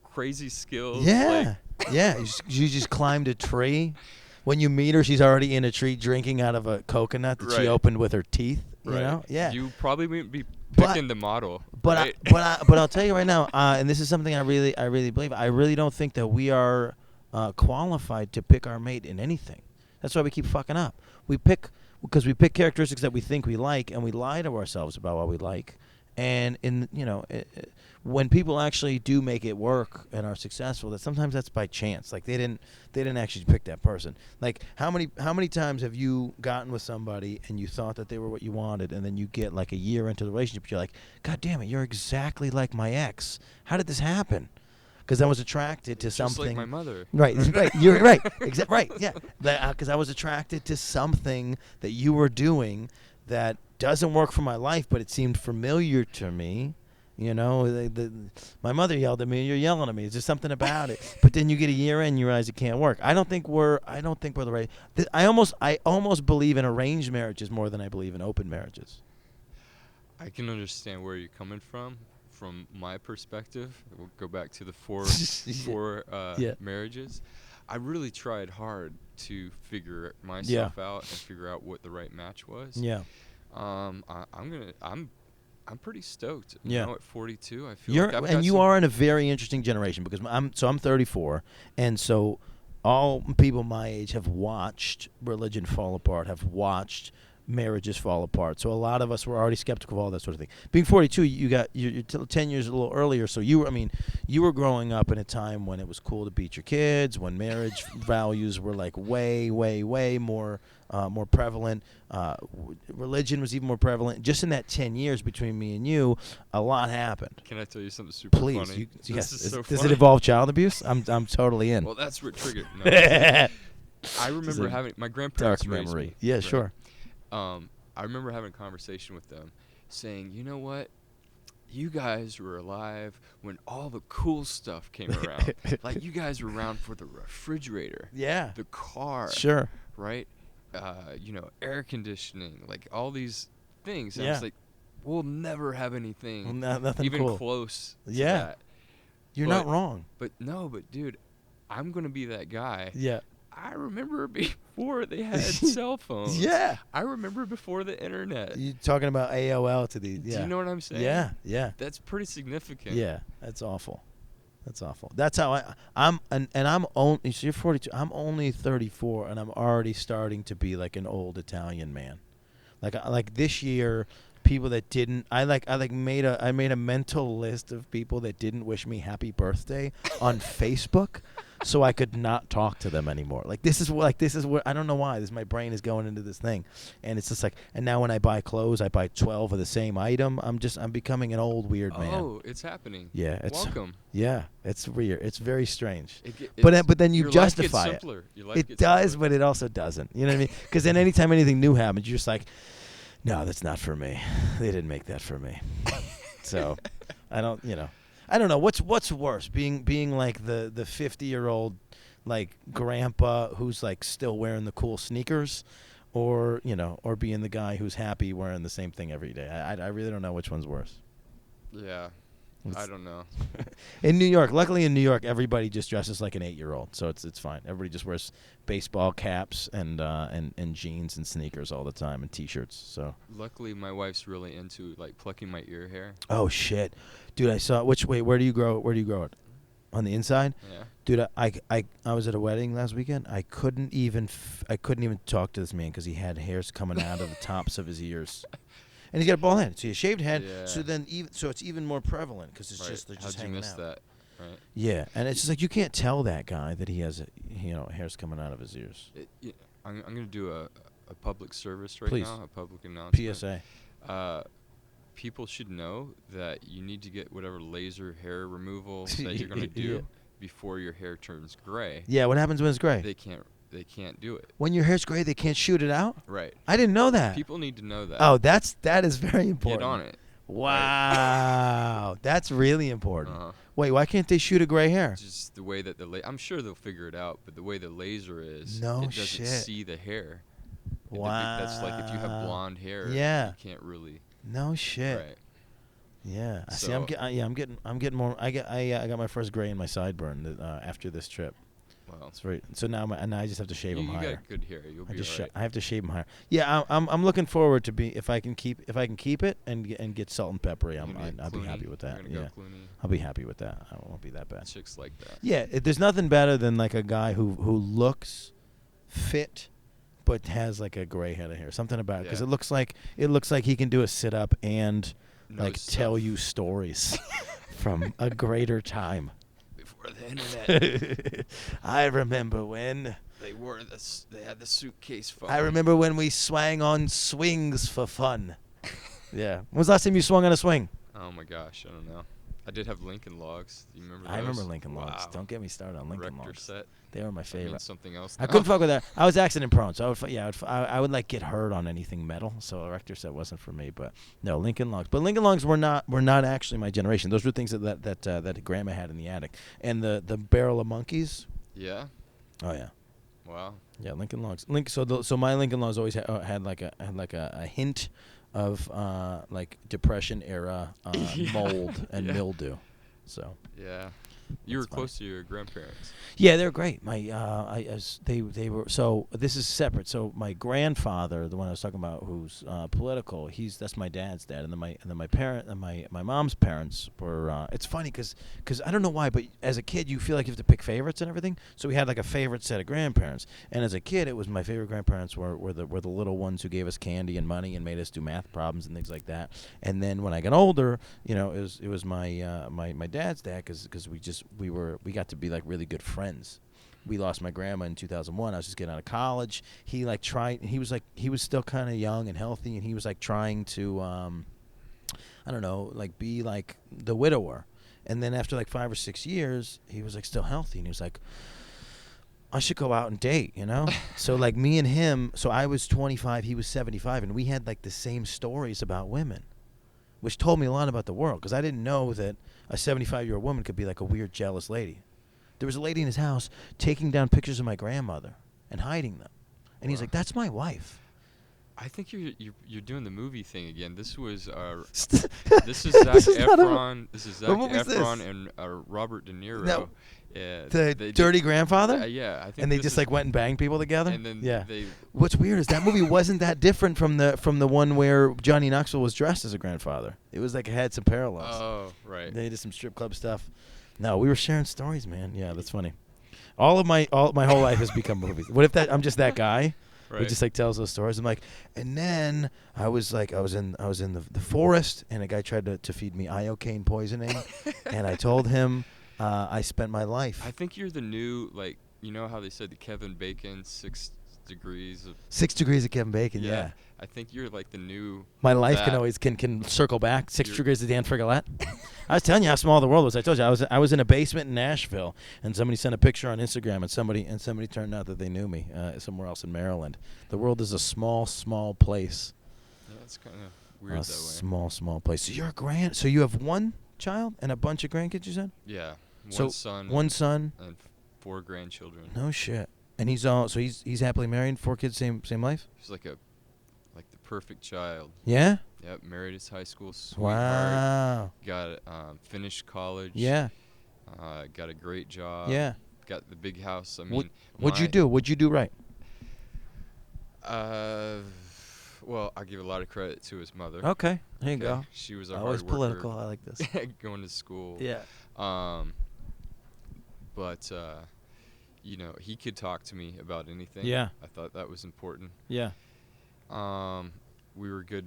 Speaker 2: crazy skills.
Speaker 1: Yeah. You just climbed a tree. When you meet her, she's already in a tree drinking out of a coconut that she opened with her teeth. You know? Yeah.
Speaker 2: You probably wouldn't be picking the model.
Speaker 1: But but I'll tell you right now, and this is something I really believe. I really don't think that we are qualified to pick our mate in anything. That's why we keep fucking up. We pick characteristics that we think we like, and we lie to ourselves about what we like. And when people actually do make it work and are successful, that sometimes that's by chance. Like they didn't actually pick that person. Like how many times have you gotten with somebody and you thought that they were what you wanted, and then you get like a year into the relationship, you're like, God damn it, you're exactly like my ex. How did this happen? Because I was attracted to something.
Speaker 2: Just like my mother.
Speaker 1: Right. You're right. Right. Yeah. Because I was attracted to something that you were doing that doesn't work for my life, but it seemed familiar to me. My mother yelled at me. You're yelling at me. It's just something about it. But then you get a year in, and you realize it can't work. I don't think we're the right. I almost believe in arranged marriages more than I believe in open marriages.
Speaker 2: I can understand where you're coming from. From my perspective, we'll go back to the four marriages. I really tried hard to figure myself out and figure out what the right match was. Yeah. I'm pretty stoked. At 42, I feel like I've got
Speaker 1: you are in a very interesting generation because I'm 34, and so all people my age have watched religion fall apart, have watched marriages fall apart. So a lot of us were already skeptical of all that sort of thing. Being 42, you're 10 years a little earlier, so you were growing up in a time when it was cool to beat your kids, when marriage values were like way, way, way more prevalent. Religion was even more prevalent. Just in that 10 years between me and you, a lot happened.
Speaker 2: Can I tell you something super funny?
Speaker 1: Please.
Speaker 2: This is so
Speaker 1: does
Speaker 2: funny.
Speaker 1: it involve child abuse? I'm totally in.
Speaker 2: Well, that's what triggered. No, I remember having my grandparents
Speaker 1: dark memory.
Speaker 2: Me,
Speaker 1: yeah,
Speaker 2: right?
Speaker 1: Sure.
Speaker 2: I remember having a conversation with them saying, you know what? You guys were alive when all the cool stuff came around. Like, you guys were around for the refrigerator.
Speaker 1: Yeah.
Speaker 2: The car.
Speaker 1: Sure.
Speaker 2: Right? Air conditioning. Like, all these things. And I was like, we'll never have anything
Speaker 1: nothing
Speaker 2: even
Speaker 1: cool.
Speaker 2: close to that.
Speaker 1: You're not wrong.
Speaker 2: But, dude, I'm going to be that guy.
Speaker 1: Yeah.
Speaker 2: I remember before they had cell phones.
Speaker 1: Yeah.
Speaker 2: I remember before the internet.
Speaker 1: You're talking about AOL to the. Yeah.
Speaker 2: Do you know what I'm saying?
Speaker 1: Yeah.
Speaker 2: That's pretty significant.
Speaker 1: Yeah. That's awful. That's awful. That's how I'm only. So you're 42. I'm only 34, and I'm already starting to be like an old Italian man. Like this year, people that didn't. I made a mental list of people that didn't wish me happy birthday on Facebook, so I could not talk to them anymore. This is what I don't know why. My brain is going into this thing, and it's just like. And now when I buy clothes, I buy 12 of the same item. I'm becoming an old weird man.
Speaker 2: Oh, it's happening.
Speaker 1: Yeah,
Speaker 2: welcome.
Speaker 1: Yeah, it's weird. It's very strange. But then you justify it. It does, but it also doesn't. You know what I mean? Because then anytime anything new happens, you're just like, no, that's not for me. They didn't make that for me. So I don't know what's worse, being like the 50-year-old like grandpa who's like still wearing the cool sneakers, or being the guy who's happy wearing the same thing every day. I really don't know which one's worse.
Speaker 2: Yeah. I don't know.
Speaker 1: In New York, luckily in New York, everybody just dresses like an 8-year-old, so it's fine. Everybody just wears baseball caps and jeans and sneakers all the time and T-shirts. So
Speaker 2: luckily, my wife's really into like plucking my ear hair.
Speaker 1: Oh shit, dude! I saw. Where do you grow it? On the inside?
Speaker 2: Yeah.
Speaker 1: Dude, I was at a wedding last weekend. I couldn't even talk to this man because he had hairs coming out of the tops of his ears. And he's got a bald head. So he a shaved head. Yeah. So it's even more prevalent because it's just they're just hanging out. How'd you miss that? Right. Yeah, and it's just like you can't tell that guy that he has hairs coming out of his ears.
Speaker 2: I'm gonna do a public service
Speaker 1: Please.
Speaker 2: now, a public announcement.
Speaker 1: PSA.
Speaker 2: People should know that you need to get whatever laser hair removal that you're gonna do before your hair turns gray.
Speaker 1: Yeah. What happens when it's gray?
Speaker 2: They can't do it.
Speaker 1: When your hair's gray, they can't shoot it out?
Speaker 2: Right.
Speaker 1: I didn't know that.
Speaker 2: People need to know that.
Speaker 1: Oh, that is very important.
Speaker 2: Get on it.
Speaker 1: Wow.
Speaker 2: Right?
Speaker 1: That's really important. Wait, why can't they shoot a gray hair?
Speaker 2: Just the way that I'm sure they'll figure it out, but the way the laser is, it doesn't see the hair.
Speaker 1: Wow.
Speaker 2: That's like if you have blonde hair,
Speaker 1: you
Speaker 2: can't really.
Speaker 1: No shit.
Speaker 2: Right.
Speaker 1: Yeah. So, see, I'm getting more. I got my first gray in my sideburn after this trip.
Speaker 2: Wow.
Speaker 1: It's very. So now I just have to shave them higher.
Speaker 2: You got good hair. You'll be all right.
Speaker 1: I have to shave them higher. Yeah, I'm looking forward to if I can keep it and get salt and peppery. I'll be happy with that. Yeah. I'll be happy with that. I won't be that bad.
Speaker 2: Chicks like that.
Speaker 1: Yeah, there's nothing better than like a guy who looks fit but has like a gray head of hair. Something about it because it looks like he can do a sit up and tell you stories from a greater time.
Speaker 2: Before the internet.
Speaker 1: I remember when
Speaker 2: they had the suitcase phone.
Speaker 1: I remember when we swang on swings for fun. Yeah. When was the last time you swung on a swing?
Speaker 2: Oh my gosh, I don't know. I did have Lincoln Logs. Do you remember those?
Speaker 1: I remember Lincoln Logs. Don't get me started on Lincoln
Speaker 2: Rector
Speaker 1: Logs.
Speaker 2: Set.
Speaker 1: They were my favorite.
Speaker 2: Something else.
Speaker 1: I couldn't fuck with that. I was accident prone, so I would like get hurt on anything metal. So a Rector Set wasn't for me. But no, Lincoln Logs. But Lincoln Logs were not actually my generation. Those were things that Grandma had in the attic. And the Barrel of Monkeys.
Speaker 2: Yeah.
Speaker 1: Oh yeah.
Speaker 2: Wow.
Speaker 1: Yeah, Lincoln Logs. So my Lincoln Logs always had like a hint of like Depression era mold and mildew. So
Speaker 2: yeah. You were close to your grandparents.
Speaker 1: Yeah, they're great. They were. So this is separate. So my grandfather, the one I was talking about, who's political, that's my dad's dad, and then my mom's parents were. It's funny because I don't know why, but as a kid you feel like you have to pick favorites and everything. So we had like a favorite set of grandparents, and as a kid it was my favorite grandparents were the little ones who gave us candy and money and made us do math problems and things like that. And then when I got older, it was my dad's dad because we got to be like really good friends. We lost my grandma in 2001. I was just getting out of college. He was still kind of young and healthy, and he was like trying to I don't know, like be like the widower. And then after like 5 or 6 years, he was like still healthy, and he was like, I should go out and date, So like me and him, so I was 25, he was 75, and we had like the same stories about women, which told me a lot about the world, because I didn't know that a 75-year-old woman could be like a weird, jealous lady. There was a lady in his house taking down pictures of my grandmother and hiding them. And he's like, that's my wife.
Speaker 2: I think you're doing the movie thing again. This was this is Zac Efron. This is Zac Efron and Robert De Niro.
Speaker 1: No. Yeah, the Dirty Grandfather?
Speaker 2: Yeah, I think.
Speaker 1: And they just like went and banged people together?
Speaker 2: And then they.
Speaker 1: What's weird is that movie wasn't that different from the one where Johnny Knoxville was dressed as a grandfather. It was like it had some parallels.
Speaker 2: Oh, right.
Speaker 1: They did some strip club stuff. No, we were sharing stories, man. Yeah, that's funny. All my whole life has become movies. What if I'm just that guy? Right. Who just like tells those stories. I'm like, and then I was in the forest, and a guy tried to feed me iocane poisoning, and I told him I spent my life.
Speaker 2: I think you're the new, like, you know how they said the Kevin Bacon 6 degrees of
Speaker 1: 6 degrees of Kevin Bacon. Yeah.
Speaker 2: I think you're like the new.
Speaker 1: My life can always can circle back. 6 degrees of Dan Frigolette. I was telling you how small the world was. I told you I was in a basement in Nashville, and somebody sent a picture on Instagram, and somebody turned out that they knew me somewhere else in Maryland. The world is a small place.
Speaker 2: Yeah, it's kind of weird that
Speaker 1: way. Small place. So so you have one child and a bunch of grandkids, you said?
Speaker 2: Yeah.
Speaker 1: One son
Speaker 2: and 4 grandchildren.
Speaker 1: No shit. And he's happily married, 4 kids, same life?
Speaker 2: He's like the perfect child.
Speaker 1: Yeah?
Speaker 2: Yep, married his high school sweetheart.
Speaker 1: Wow.
Speaker 2: Got finished college.
Speaker 1: Yeah.
Speaker 2: Got a great job.
Speaker 1: Yeah.
Speaker 2: Got the big house. I mean,
Speaker 1: what'd you do? What'd you do right?
Speaker 2: Well, I give a lot of credit to his mother.
Speaker 1: Okay, there you go.
Speaker 2: She was a
Speaker 1: always
Speaker 2: hard worker.
Speaker 1: Political. I like this.
Speaker 2: Going to school.
Speaker 1: Yeah.
Speaker 2: But you know, he could talk to me about anything.
Speaker 1: Yeah.
Speaker 2: I thought that was important.
Speaker 1: Yeah.
Speaker 2: We were good.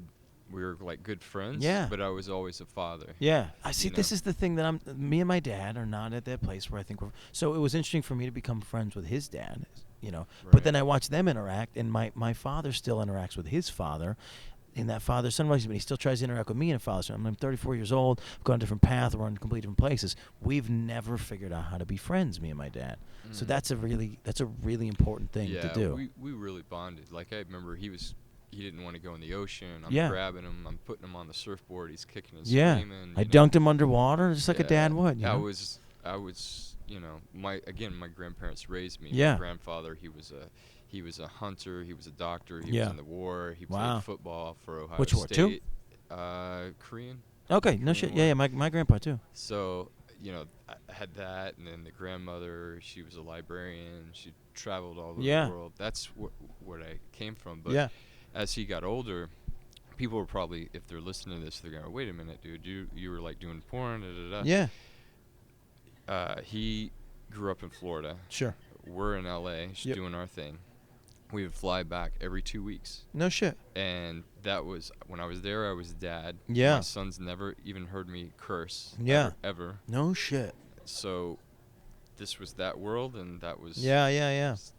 Speaker 2: We were like good friends.
Speaker 1: Yeah.
Speaker 2: But I was always a father.
Speaker 1: Yeah. I see. This is the thing that me and my dad are not at that place where I think we're. So it was interesting for me to become friends with his dad. You know. Right. But then I watch them interact, and my father still interacts with his father. And that father-son relationship, but he still tries to interact with me in a father-son. I'm 34 years old. I've gone a different path. We're on completely different places. We've never figured out how to be friends, me and my dad. Mm. So that's a really important thing to do.
Speaker 2: Yeah, we really bonded. Like, I remember he didn't want to go in the ocean. I'm grabbing him. I'm putting him on the surfboard. He's kicking and screaming.
Speaker 1: I dunked him underwater just like a dad would. You know?
Speaker 2: I was, you know, my grandparents raised me.
Speaker 1: Yeah.
Speaker 2: My grandfather, he was a hunter. He was a doctor. He was in the war. He played football for Ohio State.
Speaker 1: Which war, too?
Speaker 2: Korean.
Speaker 1: Okay, no shit. Yeah, my grandpa, too.
Speaker 2: So, you know, I had that, and then the grandmother, she was a librarian. She traveled all over the world. That's where I came from. But as he got older, people were probably, if they're listening to this, they're going, wait a minute, dude. You were, like, doing porn, da-da-da.
Speaker 1: Yeah.
Speaker 2: He grew up in Florida.
Speaker 1: Sure.
Speaker 2: We're in L.A. doing our thing. We would fly back every 2 weeks.
Speaker 1: No shit.
Speaker 2: And that was, when I was there, I was dad.
Speaker 1: Yeah.
Speaker 2: My sons never even heard me curse.
Speaker 1: Yeah.
Speaker 2: Ever.
Speaker 1: No shit.
Speaker 2: So this was that world, and that was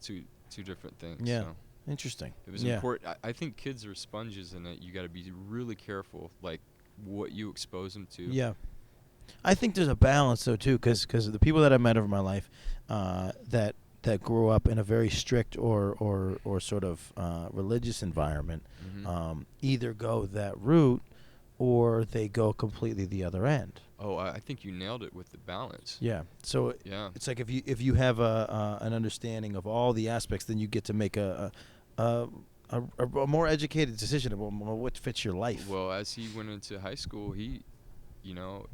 Speaker 2: two different things.
Speaker 1: Yeah.
Speaker 2: So
Speaker 1: interesting.
Speaker 2: It was important. I think kids are sponges in it. You got to be really careful, like, what you expose them to.
Speaker 1: Yeah. I think there's a balance, though, too, because the people that I've met over my life that grew up in a very strict or sort of religious environment, either go that route or they go completely the other end.
Speaker 2: Oh, I think you nailed it with the balance.
Speaker 1: Yeah. So it's like if you have an understanding of all the aspects, then you get to make a more educated decision about what fits your life.
Speaker 2: Well, as he went into high school, he knew.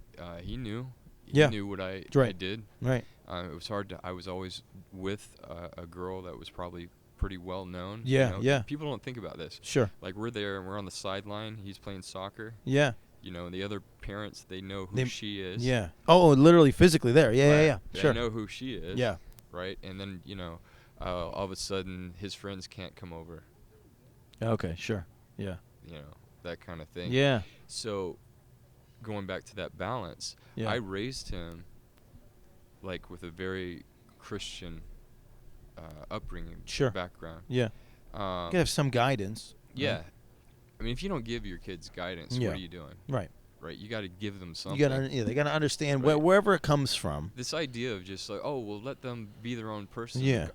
Speaker 2: He knew what I did.
Speaker 1: Right.
Speaker 2: It was hard I was always with a girl that was probably pretty well known.
Speaker 1: Yeah,
Speaker 2: you know? People don't think about this.
Speaker 1: Sure.
Speaker 2: Like, we're there and we're on the sideline. He's playing soccer.
Speaker 1: Yeah.
Speaker 2: You know, and the other parents, they know who she is.
Speaker 1: Yeah. Oh, literally physically there. Yeah, yeah. Sure.
Speaker 2: They know who she is.
Speaker 1: Yeah.
Speaker 2: Right? And then, you know, all of a sudden his friends can't come over.
Speaker 1: Okay, sure. Yeah.
Speaker 2: You know, that kind of thing.
Speaker 1: Yeah.
Speaker 2: So, going back to that balance, I raised him like with a very Christian upbringing, background.
Speaker 1: Yeah. You gotta have some guidance.
Speaker 2: Yeah. Right? I mean, if you don't give your kids guidance, what are you doing?
Speaker 1: Right.
Speaker 2: Right. You got to give them something.
Speaker 1: They got to understand wherever it comes from.
Speaker 2: This idea of just like, let them be their own person.
Speaker 1: Yeah.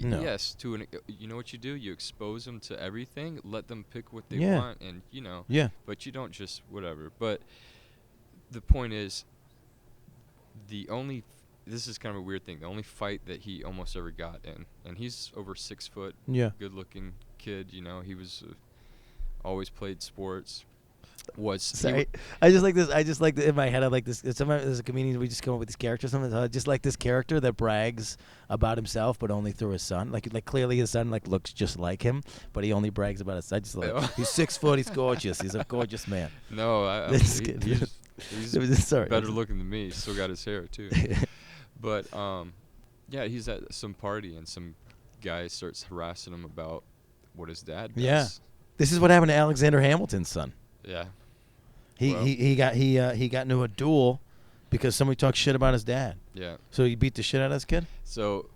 Speaker 1: No.
Speaker 2: Yes. You know what you do? You expose them to everything. Let them pick what they want, and you know.
Speaker 1: Yeah.
Speaker 2: But you don't just whatever. But the point is, this is kind of a weird thing. The only fight that he almost ever got in, and he's over 6 foot.
Speaker 1: Yeah.
Speaker 2: Good-looking kid. You know, he was always played sports.
Speaker 1: I just like this. In my head, I like this. Sometimes as a comedian, we just come up with this character. Sometimes I just like this character that brags about himself, but only through his son. Like clearly his son looks just like him, but he only brags about his son. He's 6 foot. He's gorgeous. He's a gorgeous man.
Speaker 2: No, He's better looking than me. He's still got his hair too. But yeah, he's at some party and some guy starts harassing him about what his dad does.
Speaker 1: Yeah, this is what happened to Alexander Hamilton's son.
Speaker 2: Yeah,
Speaker 1: he got into a duel because somebody talked shit about his dad.
Speaker 2: Yeah.
Speaker 1: So he beat the shit out of his kid.
Speaker 2: So,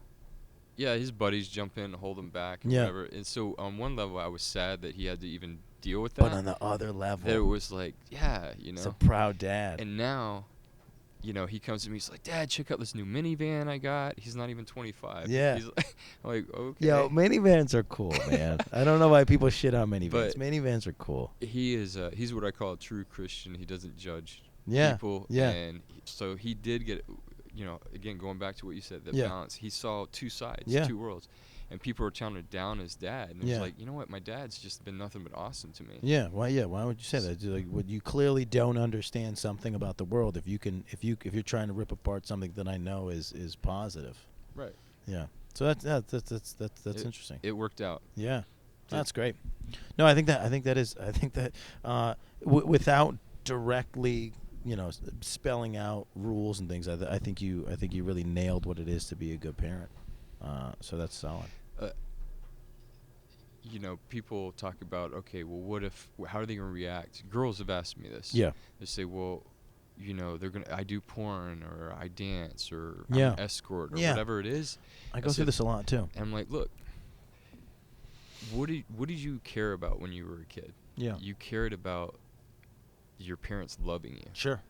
Speaker 2: yeah, his buddies jump in and hold him back and whatever. And so on one level, I was sad that he had to even deal with that.
Speaker 1: But on the other level,
Speaker 2: it was like, yeah,
Speaker 1: it's a proud dad.
Speaker 2: And now, he comes to me. He's like, Dad, check out this new minivan I got. He's not even 25.
Speaker 1: Yeah.
Speaker 2: He's like, I'm like, okay.
Speaker 1: Yo, minivans are cool, man. I don't know why people shit on minivans. But minivans are cool.
Speaker 2: He is. He's what I call a true Christian. He doesn't judge people.
Speaker 1: Yeah.
Speaker 2: And so he did get, again, going back to what you said, that balance. He saw two sides, two worlds. And people were trying to down his dad. And it was like, you know what? My dad's just been nothing but awesome to me.
Speaker 1: Yeah. Why would you say that? Like, you clearly don't understand something about the world if you're trying to rip apart something that I know is positive.
Speaker 2: Right.
Speaker 1: Yeah. So that's interesting.
Speaker 2: It worked out.
Speaker 1: Yeah. That's great. No, I think that without directly, spelling out rules and things, I think you really nailed what it is to be a good parent. So that's solid.
Speaker 2: People talk about, okay, well, how are they going to react? Girls have asked me this.
Speaker 1: Yeah.
Speaker 2: They say, well, I do porn or I dance or I'm an escort or whatever it is.
Speaker 1: I go through this a lot too.
Speaker 2: And I'm like, look, what did you care about when you were a kid?
Speaker 1: Yeah.
Speaker 2: You cared about your parents loving you.
Speaker 1: Sure.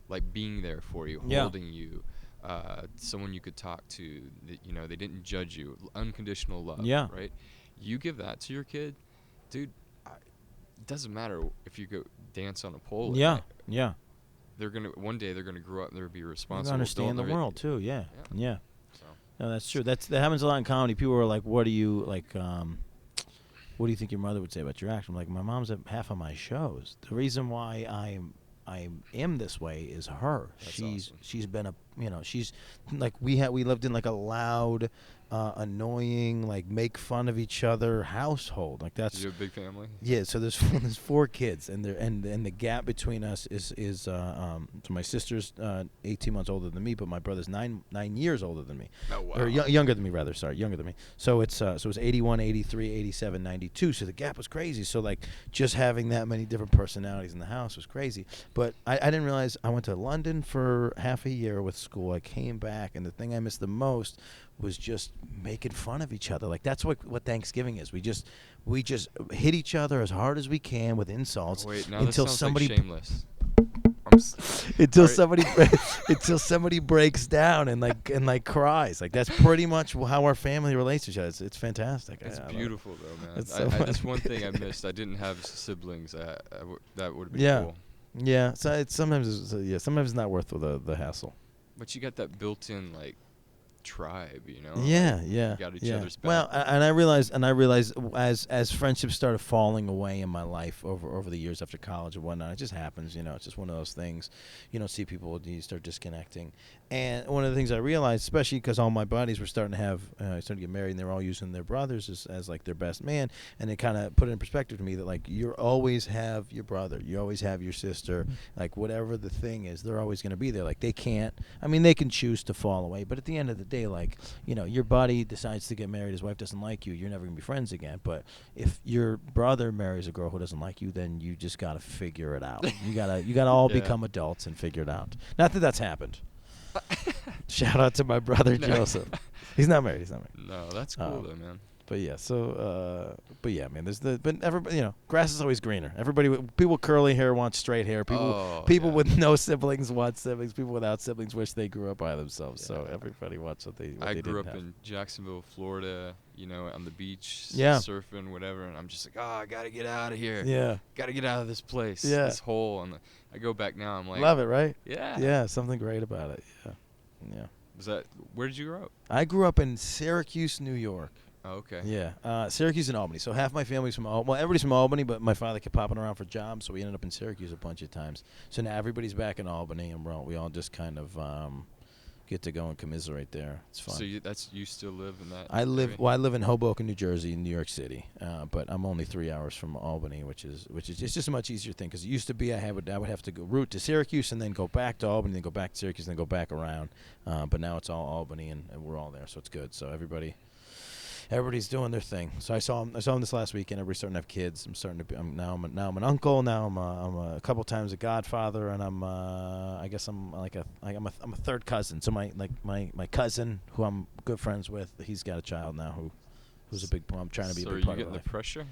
Speaker 2: Like being there for you, holding you. Someone you could talk to, that, they didn't judge you, unconditional love, right? You give that to your kid, dude, it doesn't matter if you go dance on a pole.
Speaker 1: Yeah.
Speaker 2: One day they're gonna grow up and they'll be responsible.
Speaker 1: Understand the world too. Yeah. So. No, that's true. That happens a lot in comedy. People are like, what do you think your mother would say about your act? I'm like, my mom's at half of my shows. The reason why I am this way is her. She's been she's like we lived in like a loud, annoying, like make fun of each other household. Like that's.
Speaker 2: You have a big family.
Speaker 1: Yeah, so there's 4 kids, and the gap between us is so my sister's 18 months older than me, but my brother's 9 years older than me.
Speaker 2: Oh wow.
Speaker 1: Or younger than me rather. Sorry, younger than me. So it's 81, 83, 87, 92. So the gap was crazy. So like just having that many different personalities in the house was crazy. But I didn't realize I went to London for half a year with school. I came back, and the thing I missed the most was just making fun of each other. Like that's what Thanksgiving is. We just hit each other as hard as we can with insults.
Speaker 2: Wait, now
Speaker 1: until
Speaker 2: this sounds
Speaker 1: somebody
Speaker 2: like Shameless.
Speaker 1: until somebody breaks down and cries. Like that's pretty much how our family relates to each other. It's fantastic.
Speaker 2: It's beautiful though, man.
Speaker 1: So
Speaker 2: that's one thing I missed. I didn't have siblings. That would have been cool.
Speaker 1: Yeah. So sometimes it's not worth the hassle.
Speaker 2: But you got that built-in tribe,
Speaker 1: Yeah.
Speaker 2: You got each other's back.
Speaker 1: Well, and I realized as friendships started falling away in my life over the years after college and whatnot, it just happens. It's just one of those things. You don't see people, you start disconnecting. And one of the things I realized, especially because all my buddies were starting to get married, and they were all using their brothers as like their best man, and it kind of put it in perspective to me that like you always have your brother, you always have your sister, like whatever the thing is, they're always going to be there. Like they can choose to fall away, but at the end of the day, like your buddy decides to get married, his wife doesn't like you, you're never going to be friends again. But if your brother marries a girl who doesn't like you, then you just got to figure it out. You gotta all become adults and figure it out. Not that that's happened. Shout out to my brother Joseph. He's not married.
Speaker 2: No, that's cool though, man.
Speaker 1: But yeah, man. But everybody, grass is always greener. People curly hair want straight hair. People with no siblings want siblings. People without siblings wish they grew up by themselves. Yeah. So everybody wants what they.
Speaker 2: I grew up in Jacksonville, Florida. On the beach, surfing, whatever. And I'm just like, I gotta get out of here.
Speaker 1: Yeah.
Speaker 2: Gotta get out of this place.
Speaker 1: Yeah.
Speaker 2: This hole. And I go back now. I'm like,
Speaker 1: love it, right?
Speaker 2: Yeah.
Speaker 1: Yeah. Something great about it. Yeah.
Speaker 2: Where did you grow up?
Speaker 1: I grew up in Syracuse, New York.
Speaker 2: Oh, okay.
Speaker 1: Yeah, Syracuse and Albany. So half my family's from Albany. Well, everybody's from Albany, but my father kept popping around for jobs, so we ended up in Syracuse a bunch of times. So now everybody's back in Albany, and we all just kind of get to go and commiserate there. It's fun.
Speaker 2: So you still live in that?
Speaker 1: I live in Hoboken, New Jersey, in New York City, but I'm only 3 hours from Albany, which is it's just a much easier thing because it used to be I would have to go route to Syracuse and then go back to Albany, then go back to Syracuse, and then go back around. But now it's all Albany, and we're all there, so it's good. So everybody's doing their thing. So I saw him this last weekend. Everybody's starting to have kids. I'm an uncle. Now I'm a couple times a godfather, and I'm a third cousin. So my cousin, who I'm good friends with, he's got a child now who's a big. I'm trying to be a big part of life. So are you getting
Speaker 2: the pressure?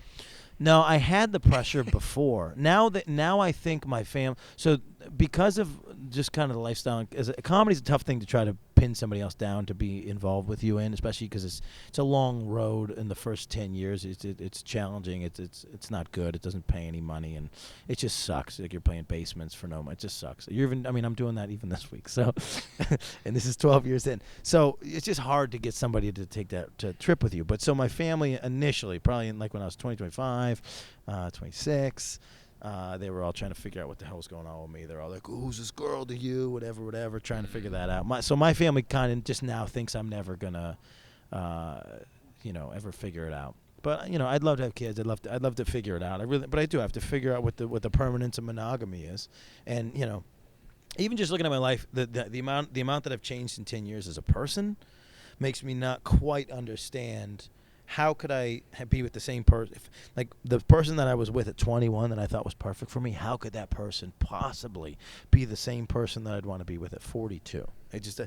Speaker 1: No, I had the pressure before. Now I think my family. So because of just kind of the lifestyle, comedy's a tough thing to try to pin somebody else down to be involved with you in, especially because it's a long road in the first 10 years. It's challenging. It's not good. It doesn't pay any money, and it just sucks. Like you're playing basements for no money. It just sucks. I'm doing that even this week. So, and this is 12 years in. So it's just hard to get somebody to take that trip with you. But so my family initially, probably when I was 25, 26. They were all trying to figure out what the hell was going on with me. They're all like, "Who's this girl to you?" Whatever, trying to figure that out. My family kind of just now thinks I'm never gonna, ever figure it out. But I'd love to have kids. I'd love to figure it out. But I do have to figure out what the permanence of monogamy is. And even just looking at my life, the amount that I've changed in 10 years as a person makes me not quite understand. How could I be with the same person? Like the person that I was with at 21 that I thought was perfect for me, how could that person possibly be the same person that I'd want to be with at 42? I just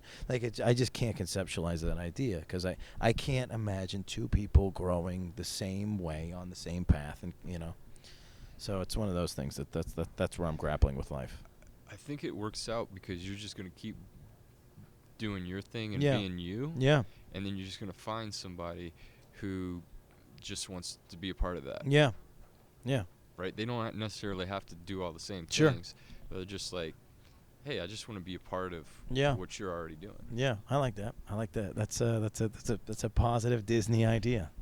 Speaker 1: can't conceptualize that idea because I can't imagine two people growing the same way on the same path, and so it's one of those things that's where I'm grappling with life.
Speaker 2: I think it works out because you're just gonna keep doing your thing and being you.
Speaker 1: Yeah.
Speaker 2: And then you're just gonna find somebody who just wants to be a part of that.
Speaker 1: Yeah.
Speaker 2: Right? They don't necessarily have to do all the same
Speaker 1: sure.
Speaker 2: things. But they're just like, hey, I just want to be a part of what you're already doing.
Speaker 1: Yeah, I like that. That's a positive Disney idea.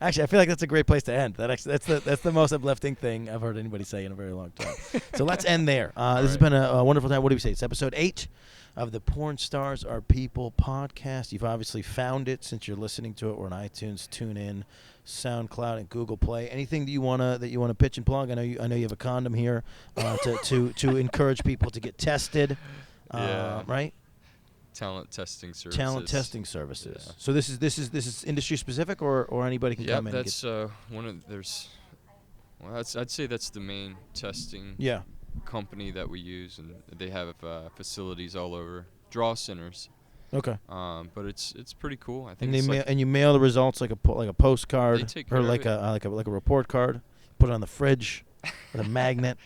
Speaker 1: Actually, I feel like that's a great place to end. That's the most uplifting thing I've heard anybody say in a very long time. So let's end there. This has been a wonderful time. What do we say? It's episode 8 of the Porn Stars Are People podcast. You've obviously found it since you're listening to it. We're on iTunes, TuneIn, SoundCloud, and Google Play. Anything that you wanna pitch and plug? I know you have a condom here to encourage people to get tested. Right?
Speaker 2: Talent testing services.
Speaker 1: Yeah. So this is industry specific, or anybody can come in.
Speaker 2: Yeah, that's one of I'd say that's the main testing.
Speaker 1: Yeah.
Speaker 2: Company that we use, and they have facilities all over, draw centers.
Speaker 1: Okay.
Speaker 2: But it's pretty cool. I think.
Speaker 1: And you mail the results like a postcard or like a report card. Put it on the fridge with a magnet.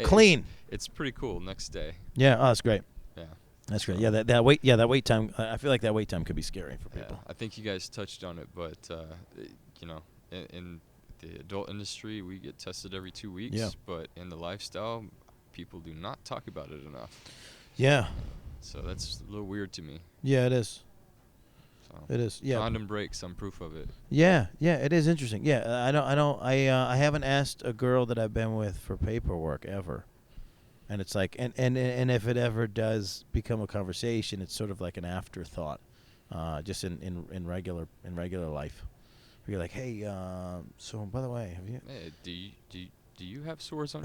Speaker 1: Clean.
Speaker 2: It's pretty cool. Next day.
Speaker 1: Yeah. Oh, that's great.
Speaker 2: Yeah.
Speaker 1: That's great. Yeah. That wait time. I feel like that wait time could be scary for people.
Speaker 2: I think you guys touched on it, but in the adult industry, we get tested every 2 weeks.
Speaker 1: Yeah.
Speaker 2: But in the lifestyle, people do not talk about it enough.
Speaker 1: Yeah.
Speaker 2: So that's a little weird to me.
Speaker 1: Yeah, it is.
Speaker 2: So
Speaker 1: it is. Yeah.
Speaker 2: Condom breaks. I'm proof of it.
Speaker 1: Yeah. It is interesting. Yeah. I haven't asked a girl that I've been with for paperwork ever, and it's like, and if it ever does become a conversation, it's sort of like an afterthought, just in regular life. You're like, hey, so by the way, have you?
Speaker 2: Hey, do you have sores on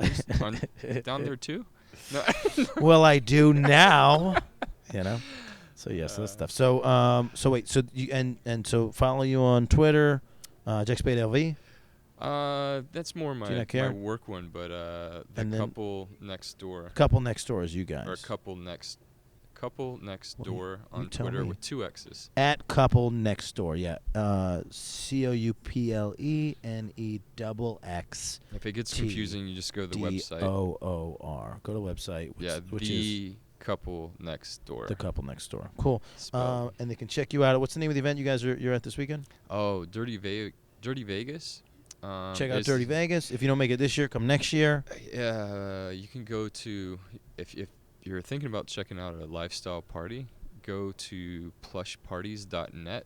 Speaker 2: down there too? No.
Speaker 1: Well, I do now. So yes, that stuff. So wait, so you so follow you on Twitter, Jack Spade LV.
Speaker 2: That's more my work one, but the couple next door.
Speaker 1: Couple next door is you guys.
Speaker 2: Or couple next door on Twitter with 2 X's.
Speaker 1: At couple next door, yeah. COUPLENEXX.
Speaker 2: If it gets confusing, you just go to the website.
Speaker 1: DOOR. Go to the website. Which is
Speaker 2: couple next door.
Speaker 1: The couple next door. Cool. And they can check you out. What's the name of the event you guys you're at this weekend?
Speaker 2: Oh, Dirty Vegas.
Speaker 1: Check out Dirty Vegas. If you don't make it this year, come next year.
Speaker 2: Yeah, you can go to if you're thinking about checking out a lifestyle party, go to plushparties.net,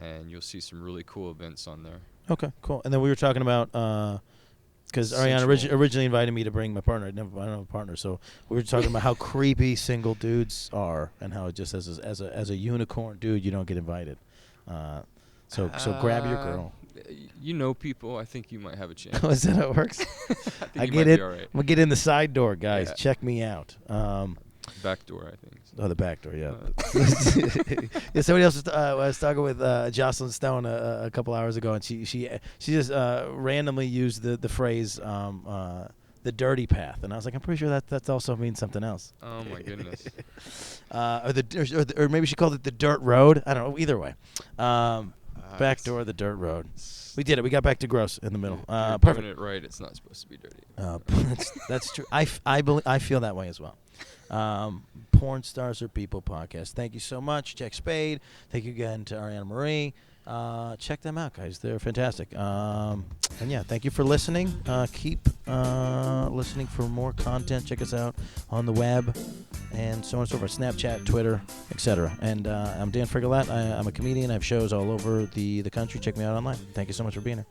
Speaker 2: and you'll see some really cool events on there.
Speaker 1: Okay, cool. And then we were talking about because Ariana originally invited me to bring my partner. I don't have a partner, so we were talking about how creepy single dudes are, and how it just as a unicorn dude, you don't get invited. So grab your girl.
Speaker 2: You know people. I think you might have a chance.
Speaker 1: Is that how it works?
Speaker 2: I get it. Right.
Speaker 1: I'm gonna get in the side door, guys. Yeah. Check me out.
Speaker 2: Back door, I think.
Speaker 1: Oh, the back door, yeah. Yeah. Somebody else was talking with Jocelyn Stone a couple hours ago, and she just randomly used the phrase the dirty path, and I was like, I'm pretty sure that also means something else.
Speaker 2: Oh my goodness.
Speaker 1: or maybe she called it the dirt road. I don't know. Either way, back door, the dirt road. We did it. We got back to gross in the middle. Perfect.
Speaker 2: Doing it right. It's not supposed to be dirty.
Speaker 1: That's true. I feel that way as well. Porn Stars Are People podcast. Thank you so much. Check Spade. Thank you again to Ariana Marie. Check them out, guys. They're fantastic. And yeah, thank you for listening. Keep listening for more content. Check us out on the web and so on and so forth. Snapchat, Twitter, etc. And I'm Dan Frigolette. I'm a comedian. I have shows all over the country. Check me out online. Thank you so much for being here.